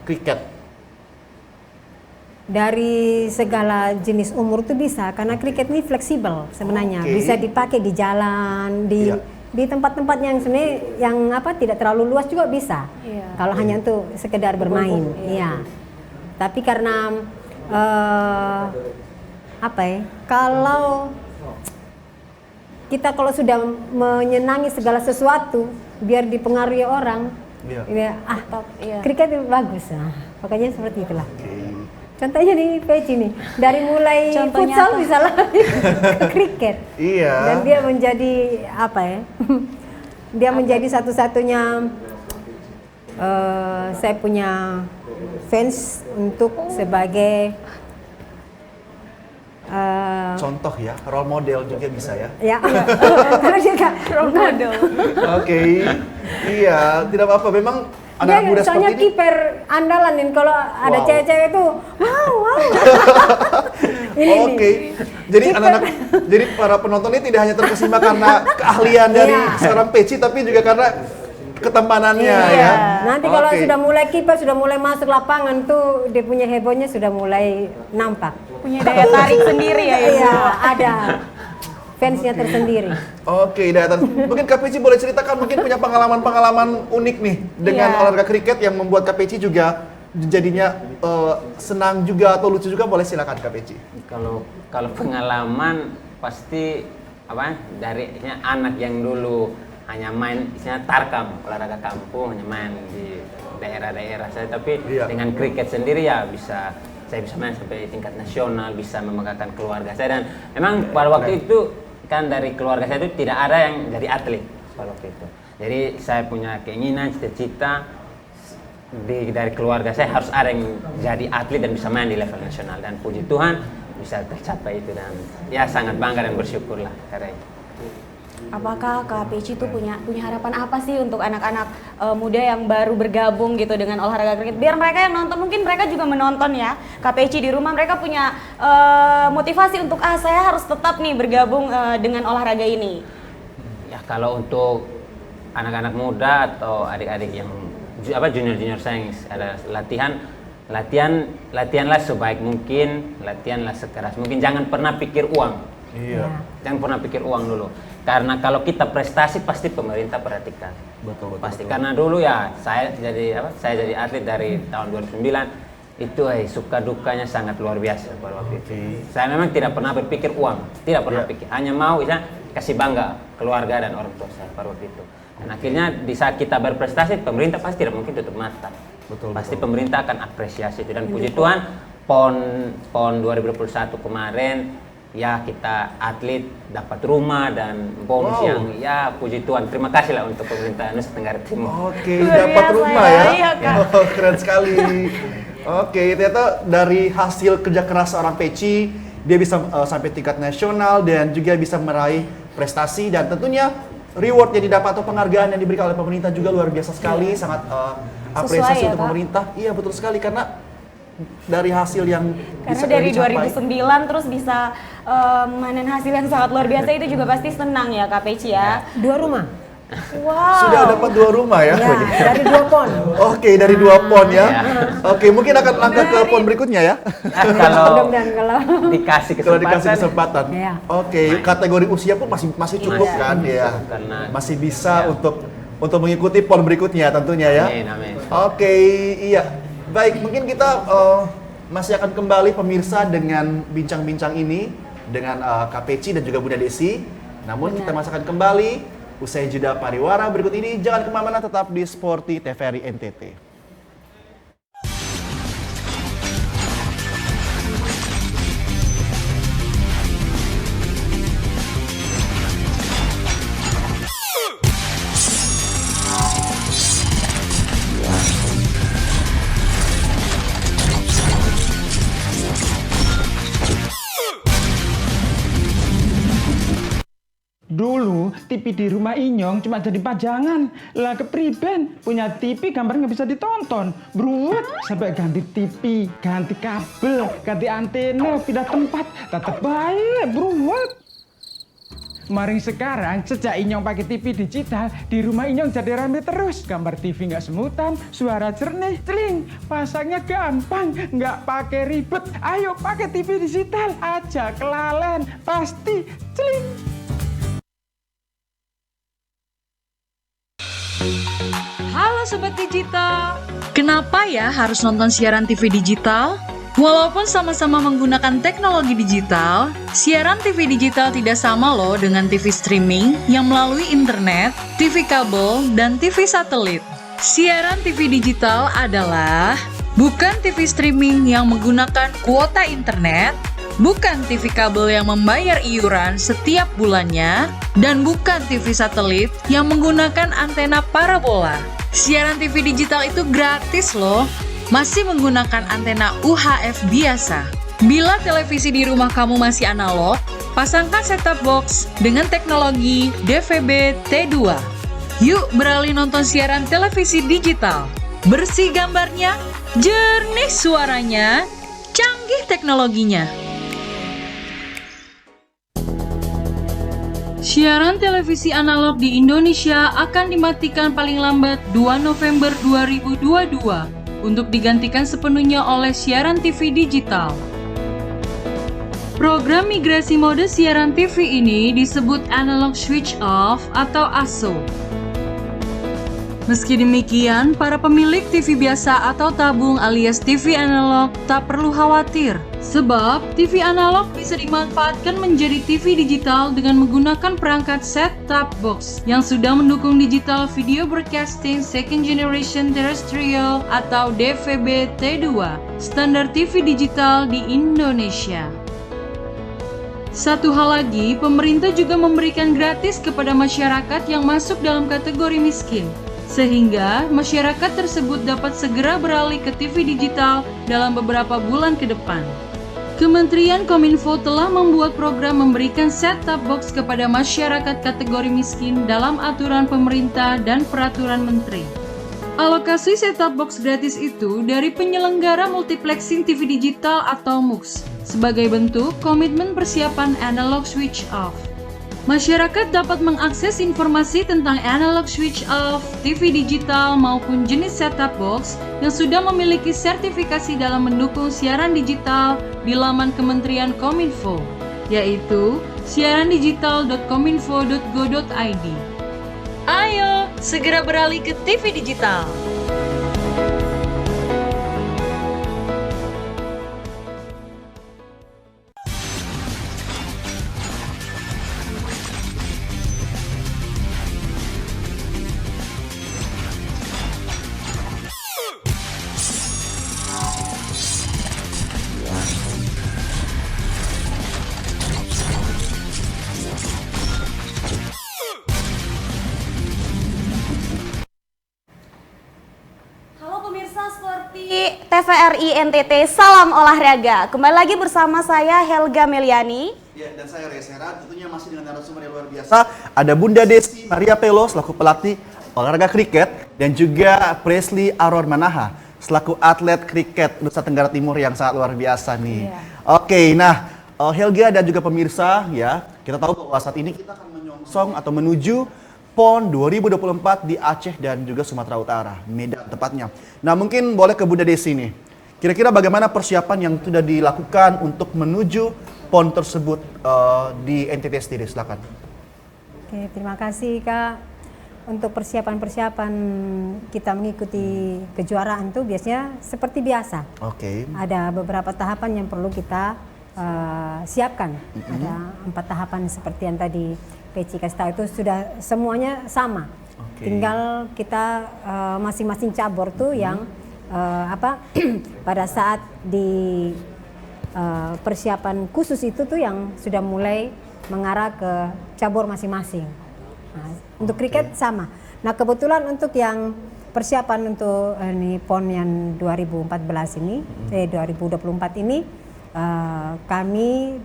A: kriket?
C: Dari segala jenis umur itu bisa, karena kriket ini fleksibel sebenarnya.
A: Oke.
C: Bisa dipakai di jalan,
A: Iya.
C: di tempat-tempat yang sebenarnya yang tidak terlalu luas juga bisa.
B: Iya.
C: Kalau hanya untuk sekedar bermain, iya. Tapi karena kalau kita sudah menyenangi segala sesuatu biar dipengaruhi orang,
A: Iya.
B: Iya.
C: kriket itu bagus. Nah, makanya seperti itulah.
A: Oke.
C: Contohnya nih Peci nih, dari mulai
B: Contoh
C: futsal
B: nyata.
C: bisa lari ke kriket.
A: Iya.
C: Dan dia menjadi dia menjadi satu-satunya saya punya fans untuk sebagai
A: Contoh ya, role model juga bisa ya.
C: ya karena dia role model.
A: Oke. Iya, tidak apa-apa. Memang anak muda
C: soalnya
A: seperti ini.
C: kiper andalan nih, kalau ada
A: Wow.
C: cewek-cewek itu wow. Ini nih.
A: Oke. Jadi para penonton ini tidak hanya terkesima karena keahlian dari
C: Iya.
A: seorang Peci, tapi juga karena ketemanannya
B: Iya.
A: ya.
C: Nanti kalau
A: Oke.
C: sudah mulai kiper, sudah mulai masuk lapangan tuh dia punya hebohnya sudah mulai nampak.
B: Punya daya tarik sendiri ya Ibu.
C: Iya, ada fansnya tersendiri.
A: Oke, Datan. Mungkin Kak Peci boleh ceritakan mungkin punya pengalaman-pengalaman unik nih dengan
B: Iya.
A: olahraga kriket yang membuat Kak Peci juga jadinya senang juga atau lucu juga, boleh silakan Kak Peci.
D: Kalau pengalaman pasti apa dari anak yang dulu hanya main istilahnya tarkam, olahraga kampung, hanya main di daerah-daerah saya, tapi
A: Iya.
D: dengan kriket sendiri ya saya bisa main sampai tingkat nasional, bisa membanggakan keluarga saya. Dan memang pada waktu itu kan dari keluarga saya itu tidak ada yang jadi atlet pada waktu itu. Jadi saya punya keinginan, cita-cita dari keluarga saya harus ada yang jadi atlet dan bisa main di level nasional, dan puji Tuhan bisa tercapai itu, dan ya sangat bangga dan bersyukur lah karena itu.
B: Apakah Kak Peci itu punya harapan apa sih untuk anak-anak muda yang baru bergabung gitu dengan olahraga kriket? Biar mereka yang nonton, mungkin mereka juga menonton ya. Kak Peci di rumah mereka punya motivasi untuk saya harus tetap nih bergabung dengan olahraga ini.
D: Ya kalau untuk anak-anak muda atau adik-adik yang junior saya yang ada latihanlah sebaik mungkin, latihanlah sekeras mungkin, jangan pernah pikir uang.
A: Iya.
D: Jangan pernah pikir uang dulu. Karena kalau kita prestasi pasti pemerintah perhatikan.
A: Betul.
D: Pasti. Karena dulu ya saya jadi atlet dari tahun 2009. Itu suka dukanya sangat luar biasa pada waktu itu. Saya memang tidak pernah berpikir uang, tidak pernah pikir. Hanya mau kasih bangga keluarga dan orang tua saya pada waktu itu. Dan akhirnya di saat kita berprestasi, pemerintah pasti tidak mungkin tutup mata. Pasti pemerintah akan apresiasi itu, dan puji Tuhan PON 2021 kemarin ya kita atlet dapat rumah dan bonus yang ya puji Tuhan, terima kasih lah untuk pemerintah Nusa Tenggara Timur.
A: Oke,
B: Luar
A: dapat
B: biasa
A: rumah
B: ya.
A: ya.
B: Iya, Kak.
A: Oh, keren sekali. Oke, ternyata dari hasil kerja keras seorang Peci, dia bisa sampai tingkat nasional dan juga bisa meraih prestasi, dan tentunya reward yang didapat atau penghargaan yang diberikan oleh pemerintah juga luar biasa sekali, sangat apresiasi
B: ya,
A: untuk
B: Kak?
A: pemerintah. Iya, betul sekali, karena dari hasil yang
B: Karena
A: bisa
B: dari
A: dicapai.
B: 2009 terus bisa memanen hasil yang sangat luar biasa, itu juga pasti senang ya Kak Peci ya.
C: 2 rumah.
B: Wow.
A: Sudah dapat 2 rumah ya?
C: Ya, dari 2 pon.
A: Oke, dari 2 pon ya. Oke, mungkin akan langkah ke pon berikutnya ya.
D: Kalau
C: Mudah-mudahan kalau
D: dikasih
A: Kalau
D: kesempatan,
A: dikasih kesempatan.
C: Iya.
A: Oke, kategori usia pun masih cukup kan ya.
D: Karena-
A: Masih bisa untuk mengikuti pon berikutnya tentunya ya.
D: Amin, amin.
A: Oke, iya. Baik, mungkin kita masih akan kembali pemirsa dengan bincang-bincang ini dengan Kak Peci dan juga Bunda Desi. Namun kita masih akan kembali usai jeda pariwara berikut ini. Jangan kemana-mana, tetap di Sporty TVRI NTT.
G: Dulu TV di rumah Inyong cuma jadi pajangan. Lah kepriben punya TV gambar nggak bisa ditonton. Beruat sampai ganti TV, ganti kabel, ganti antena, pindah tempat. Tetap baik, beruat. Maring sekarang sejak Inyong pakai TV digital, di rumah Inyong jadi rame terus. Gambar TV nggak semutan, suara jernih, celing. Pasangnya gampang, nggak pakai ribet. Ayo pakai TV digital aja, kelalen pasti celing.
F: Halo Sobat Digital, kenapa ya harus nonton siaran TV digital? Walaupun sama-sama menggunakan teknologi digital, siaran TV digital tidak sama loh dengan TV streaming yang melalui internet, TV kabel, dan TV satelit. Siaran TV digital adalah bukan TV streaming yang menggunakan kuota internet, bukan TV kabel yang membayar iuran setiap bulannya, dan bukan TV satelit yang menggunakan antena parabola. Siaran TV digital itu gratis loh, masih menggunakan antena UHF biasa. Bila televisi di rumah kamu masih analog, pasangkan set-top box dengan teknologi DVB T2. Yuk beralih nonton siaran televisi digital. Bersih gambarnya, jernih suaranya, canggih teknologinya. Siaran televisi analog di Indonesia akan dimatikan paling lambat 2 November 2022 untuk digantikan sepenuhnya oleh siaran TV digital. Program migrasi mode siaran TV ini disebut Analog Switch Off atau ASO. Meski demikian, para pemilik TV biasa atau tabung alias TV analog tak perlu khawatir, sebab TV analog bisa dimanfaatkan menjadi TV digital dengan menggunakan perangkat set-top box yang sudah mendukung digital video broadcasting second generation terrestrial atau DVB T2, standar TV digital di Indonesia. Satu hal lagi, pemerintah juga memberikan gratis kepada masyarakat yang masuk dalam kategori miskin, sehingga masyarakat tersebut dapat segera beralih ke TV digital dalam beberapa bulan ke depan. Kementerian Kominfo telah membuat program memberikan set-top box kepada masyarakat kategori miskin dalam aturan pemerintah dan peraturan menteri. Alokasi set-top box gratis itu dari penyelenggara multiplexing TV digital atau MUX sebagai bentuk komitmen persiapan analog switch off. Masyarakat dapat mengakses informasi tentang analog switch off, TV digital maupun jenis set-top box yang sudah memiliki sertifikasi dalam mendukung siaran digital di laman Kementerian Kominfo, yaitu siarandigital.kominfo.go.id. Ayo, segera beralih ke TV digital.
B: TVRI NTT, salam olahraga. Kembali lagi bersama saya Helga Meliani.
A: Ya, dan saya Reza Herat, tentunya masih dengan narasumber yang luar biasa. Ada Bunda Desi Maria Pelo selaku pelatih olahraga kriket dan juga Presley Aron Manaha selaku atlet kriket Nusa Tenggara Timur yang sangat luar biasa nih. Oke, nah Helga dan juga pemirsa ya, kita tahu bahwa saat ini kita akan menyongsong atau menuju PON 2024 di Aceh dan juga Sumatera Utara, Medan tepatnya. Nah, mungkin boleh ke Bunda Desi nih. Kira-kira bagaimana persiapan yang sudah dilakukan untuk menuju PON tersebut di NTT sendiri? Silakan.
C: Oke, terima kasih Kak. Untuk persiapan-persiapan kita mengikuti kejuaraan itu biasanya seperti biasa.
A: Oke.
C: Ada beberapa tahapan yang perlu kita siapkan. Ada 4 tahapan seperti yang tadi Peci kasih tahu, itu sudah semuanya sama. Tinggal kita masing-masing cabur tuh yang pada saat di persiapan khusus itu tuh yang sudah mulai mengarah ke cabur masing-masing. Nah, untuk kriket sama. Nah, kebetulan untuk yang persiapan untuk ini PON yang 2014 ini, 2024 ini, kami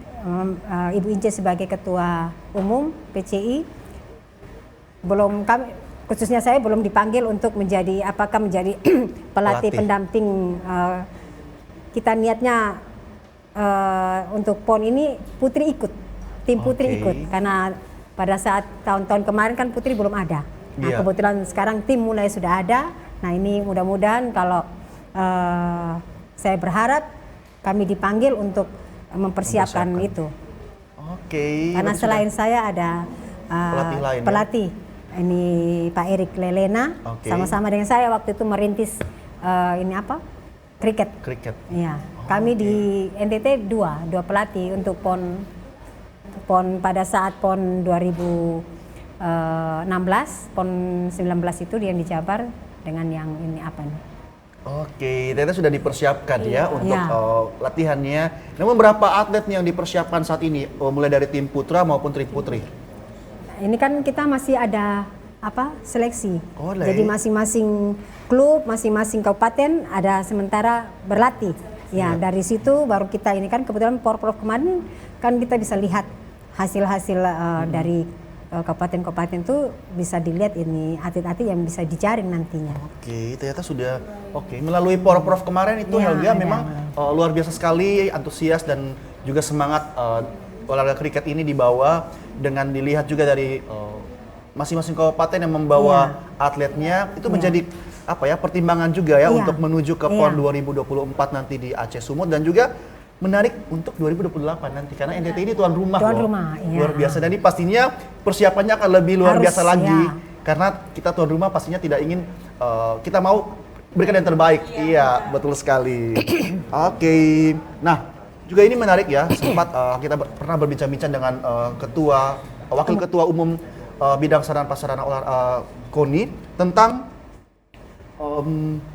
C: Ibu Ince sebagai Ketua Umum PCI kami khususnya saya belum dipanggil untuk menjadi pelatih pendamping. Kita niatnya untuk PON ini Putri ikut, tim Putri ikut, karena pada saat tahun-tahun kemarin kan Putri belum ada. Nah, kebetulan sekarang tim mulai sudah ada. Nah, ini mudah-mudahan kalau saya berharap kami dipanggil untuk mempersiapkan itu. Karena selain saya ada pelatih ini Pak Erik Lelena, sama-sama dengan saya waktu itu merintis kriket. Iya, kami di NTT dua pelatih untuk PON pada saat PON 2016, PON 19 itu yang di Jabar dengan yang ini
A: ternyata sudah dipersiapkan ya untuk latihannya. Namun berapa atlet yang dipersiapkan saat ini, mulai dari tim putra maupun tim putri?
C: Ini kan kita masih ada seleksi. Jadi masing-masing klub, masing-masing kabupaten ada sementara berlatih. Ya, dari situ baru kita ini kan kebetulan Porprov kemarin kan kita bisa lihat hasil-hasil dari kabupaten-kabupaten itu bisa dilihat ini atlet-atlet yang bisa dijaring nantinya.
A: Ternyata sudah melalui Porprov kemarin itu Helga memang luar biasa sekali, antusias dan juga semangat olahraga kriket ini dibawa dengan dilihat juga dari masing-masing kabupaten yang membawa atletnya itu menjadi apa ya pertimbangan juga ya untuk menuju ke PON 2024 nanti di Aceh Sumut, dan juga menarik untuk 2028 nanti karena NTT ini tuan rumah loh. Luar biasa, dan ini pastinya persiapannya akan lebih luar biasa lagi karena kita tuan rumah pastinya tidak ingin kita mau berikan yang terbaik. Iya, betul sekali. Oke. Nah, juga ini menarik ya, sempat kita pernah berbincang-bincang dengan wakil ketua umum bidang sarana prasarana KONI tentang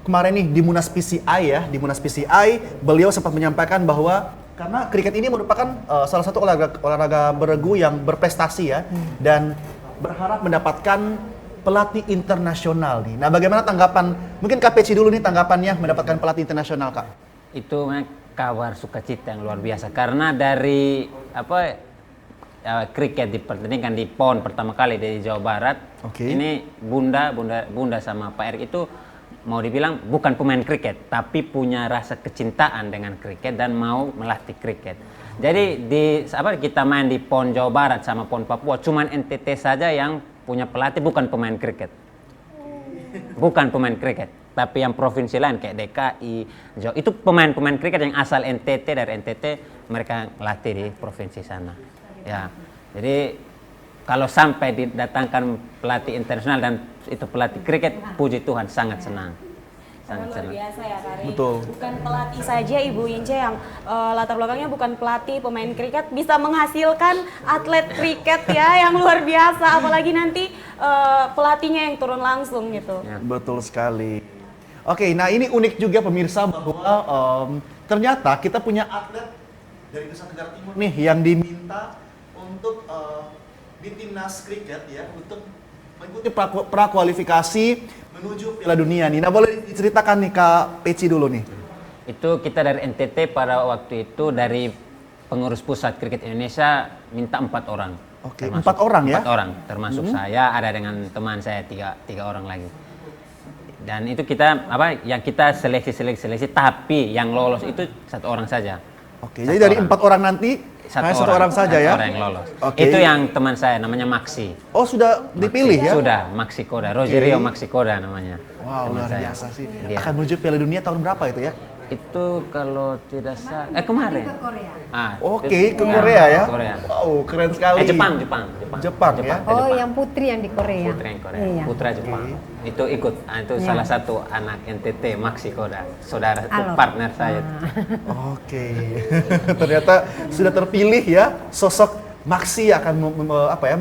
A: kemarin nih di Munas PCI ya, di Munas PCI beliau sempat menyampaikan bahwa karena kriket ini merupakan salah satu olahraga beregu yang berprestasi ya, dan berharap mendapatkan pelatih internasional nih. Nah, bagaimana tanggapan, mungkin Kak Peci dulu nih tanggapannya mendapatkan pelatih internasional, Kak?
D: Itu kabar sukacita yang luar biasa karena dari kriket dipertandingkan di PON pertama kali dari Jawa Barat. Ini Bunda sama Pak Erik itu mau dibilang bukan pemain kriket tapi punya rasa kecintaan dengan kriket dan mau melatih kriket. Jadi kita main di PON Jawa Barat sama PON Papua, cuman NTT saja yang punya pelatih bukan pemain kriket. Bukan pemain kriket, tapi yang provinsi lain kayak DKI, Jawa, itu pemain-pemain kriket yang asal NTT, dari NTT mereka latih di provinsi sana. Ya, jadi kalau sampai didatangkan pelatih internasional dan itu pelatih kriket, puji Tuhan sangat senang.
B: Luar biasa ya Kari.
A: Betul.
B: Bukan pelatih saja Ibu Ince yang latar belakangnya bukan pelatih pemain kriket bisa menghasilkan atlet kriket ya yang luar biasa, apalagi nanti pelatihnya yang turun langsung gitu.
A: Ya. Betul sekali. Oke, nah ini unik juga pemirsa bahwa ternyata kita punya atlet dari Nusa Tenggara Timur nih yang diminta untuk di timnas kriket ya untuk mengikuti prakualifikasi menuju Piala Dunia nih. Nah, boleh diceritakan nih Kak Peci dulu nih.
D: Itu kita dari NTT pada waktu itu dari pengurus pusat kriket Indonesia minta 4 orang.
A: Oke, 4 orang ya?
D: 4 orang, termasuk saya, ada dengan teman saya tiga orang lagi. Dan itu kita yang kita seleksi, tapi yang lolos itu 1 orang saja.
A: Oke, jadi dari 4 orang nanti hanya 1 orang saja ya?
D: 1 orang yang lolos.
A: Oke.
D: Itu yang teman saya namanya Maxi.
A: Oh, sudah dipilih ya?
D: Sudah, Maxi Koda, Rogerio Maxi Koda namanya.
A: Wow,
D: teman
A: luar
D: saya.
A: biasa sih.
D: Dia.
A: Akan menuju Piala Dunia tahun berapa itu ya?
D: Itu kalau tidak salah kemarin.
C: Ke Korea.
A: Oke, ke Korea ya?
D: Korea.
A: Wow, keren sekali.
D: Jepang
A: ya?
C: Oh, yang putri yang di Korea.
D: Putra yang Korea.
C: Iya.
D: Putra Jepang. Itu ikut. Itu salah satu anak NTT Maxi Koda. Saudara partner saya.
A: Oke. Ternyata sudah terpilih ya sosok Maxi akan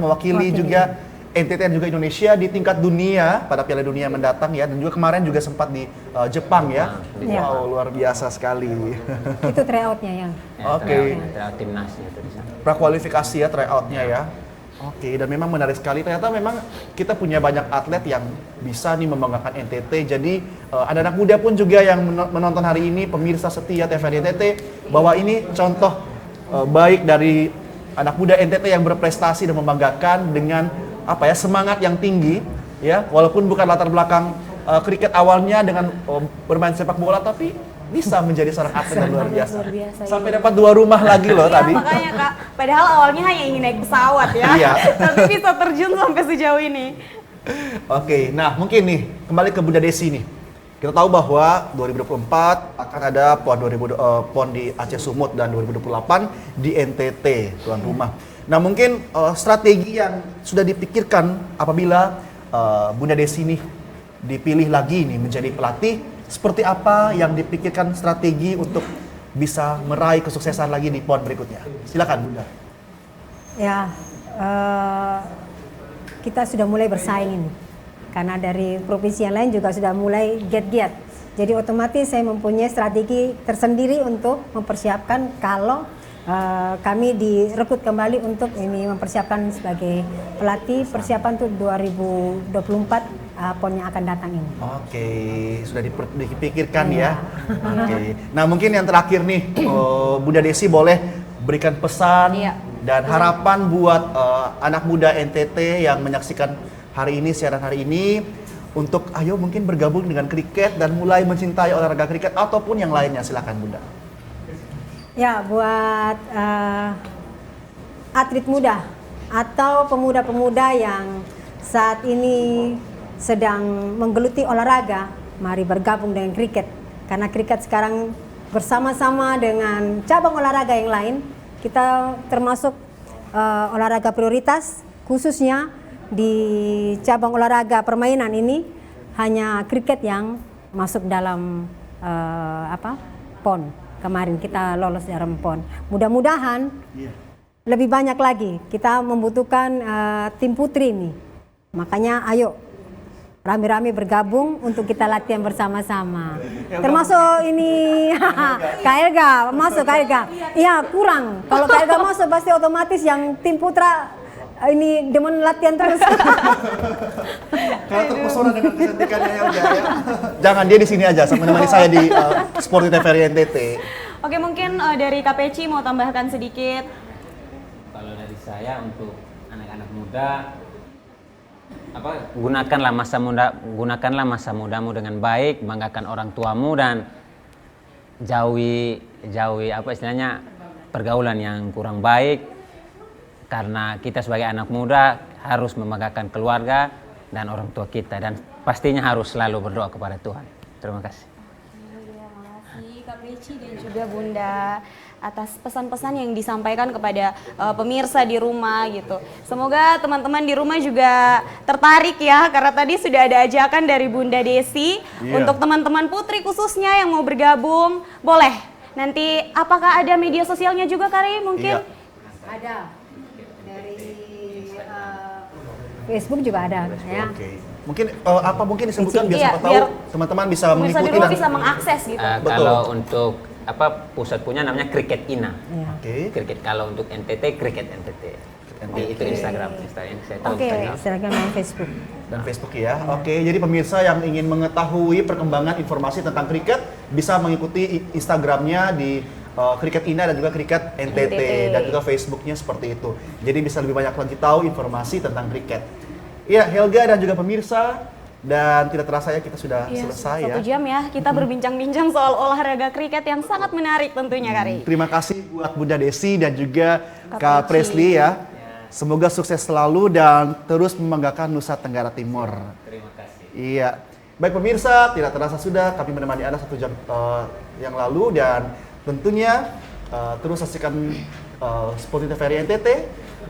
A: mewakili juga NTT dan juga Indonesia di tingkat dunia pada Piala Dunia mendatang ya, dan juga kemarin juga sempat di Jepang ya. Wow, luar biasa sekali.
C: Itu tryoutnya yang.
A: Oke.
D: Tryout timnasnya itu di sana.
A: Prakualifikasi ya, tryoutnya ya. Oke, dan memang menarik sekali. Ternyata memang kita punya banyak atlet yang bisa nih membanggakan NTT. Jadi anak-anak muda pun juga yang menonton hari ini, pemirsa setia TVRI NTT, bahwa ini contoh baik dari anak muda NTT yang berprestasi dan membanggakan dengan semangat yang tinggi ya, walaupun bukan latar belakang kriket awalnya dengan bermain sepak bola, tapi bisa menjadi seorang atlet yang luar biasa. Sampai dapat 2 rumah lagi loh tadi.
B: Makanya Kak, padahal awalnya hanya ingin naik pesawat ya.
A: Iya.
B: Tapi bisa terjun sampai sejauh ini.
A: Oke, nah mungkin nih kembali ke Bunda Desi nih. Kita tahu bahwa 2024 akan ada PON di Aceh Sumut dan 2028 di NTT tuan rumah. Nah mungkin strategi yang sudah dipikirkan apabila Bunda Desi nih dipilih lagi nih menjadi pelatih, seperti apa yang dipikirkan strategi untuk bisa meraih kesuksesan lagi di PON berikutnya? Silakan Bunda.
C: Ya, kita sudah mulai bersaing ini. Karena dari provinsi yang lain juga sudah mulai giat-giat. Jadi otomatis saya mempunyai strategi tersendiri untuk mempersiapkan kalau kami direkrut kembali untuk ini mempersiapkan sebagai pelatih persiapan untuk 2024 PON yang akan datang ini.
A: Oke, sudah dipikirkan ya. Oke. Nah mungkin yang terakhir nih, Bunda Desi boleh berikan pesan dan harapan buat anak muda NTT yang menyaksikan hari ini, siaran hari ini, untuk ayo mungkin bergabung dengan kriket dan mulai mencintai olahraga kriket ataupun yang lainnya. Silakan Bunda.
C: Ya, buat atlet muda atau pemuda-pemuda yang saat ini sedang menggeluti olahraga, mari bergabung dengan kriket. Karena kriket sekarang bersama-sama dengan cabang olahraga yang lain, kita termasuk olahraga prioritas, khususnya di cabang olahraga permainan ini hanya kriket yang masuk dalam PON. Kemarin kita lolos dalam PON. Mudah-mudahan lebih banyak lagi. Kita membutuhkan tim putri ini. Makanya ayo rame-rame bergabung untuk kita latihan bersama-sama. Termasuk ini Kak Elga, masuk Kak Elga. Iya, kurang. Kalau Kak Elga masuk pasti otomatis yang tim putra ini demen latihan terus.
A: Karena terpesona dengan kecantikannya Helga ya. Jangan, dia di sini aja sama menemani saya di Sporty TVRI NTT.
B: Oke, mungkin dari KPC mau tambahkan sedikit.
D: Kalau dari saya untuk anak-anak muda, gunakanlah masa mudamu dengan baik, banggakan orang tuamu dan jauhi istilahnya pergaulan yang kurang baik, karena kita sebagai anak muda harus membanggakan keluarga dan orang tua kita, dan pastinya harus selalu berdoa kepada Tuhan. Terima kasih.
B: Terima kasih Kak Peci dan juga Bunda atas pesan-pesan yang disampaikan kepada pemirsa di rumah gitu. Semoga teman-teman di rumah juga tertarik ya, karena tadi sudah ada ajakan dari Bunda Desi untuk teman-teman putri khususnya yang mau bergabung. Boleh. Nanti apakah ada media sosialnya juga Kari mungkin?
C: Ada. Dari Facebook juga ada ya.
A: Oke. Mungkin disebutkan biar siapa
B: biar
A: tahu teman-teman bisa
B: pemirsa di
A: mengikuti
B: rumah
A: dan
B: bisa mengakses gitu.
D: Kalau untuk pusat punya namanya Kriket Ina.
A: Oke.
D: Kriket, kalau untuk NTT Kriket NTT. Itu Instagram saya tahu Instagram.
C: Instagram dan Facebook.
A: Dan Facebook ya. Oke, jadi pemirsa yang ingin mengetahui perkembangan informasi tentang kriket bisa mengikuti Instagramnya di Kriket Ina dan juga Kriket NTT dan juga Facebooknya seperti itu. Jadi bisa lebih banyak lagi tahu informasi tentang kriket. Iya, Helga dan juga pemirsa, dan tidak terasa ya kita sudah selesai ya.
B: 1 jam ya kita berbincang-bincang soal olahraga kriket yang sangat menarik tentunya Kari.
A: Terima kasih buat Bunda Desi dan juga Kak Presley ya. Semoga sukses selalu dan terus membanggakan Nusa Tenggara Timur.
D: Terima kasih.
A: Iya. Baik pemirsa, tidak terasa sudah kami menemani Anda 1 jam yang lalu, dan tentunya terus saksikan Sporty TVRI NTT.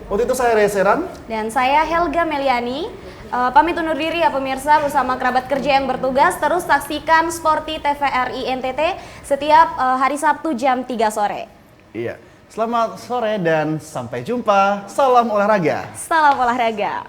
A: Waktu itu saya Reseran
B: Dan saya Helga Meliani. Pamit undur diri ya pemirsa bersama kerabat kerja yang bertugas. Terus saksikan Sporty TVRI NTT setiap hari Sabtu jam 3 sore.
A: Iya. Selamat sore dan sampai jumpa. Salam olahraga.
B: Salam olahraga.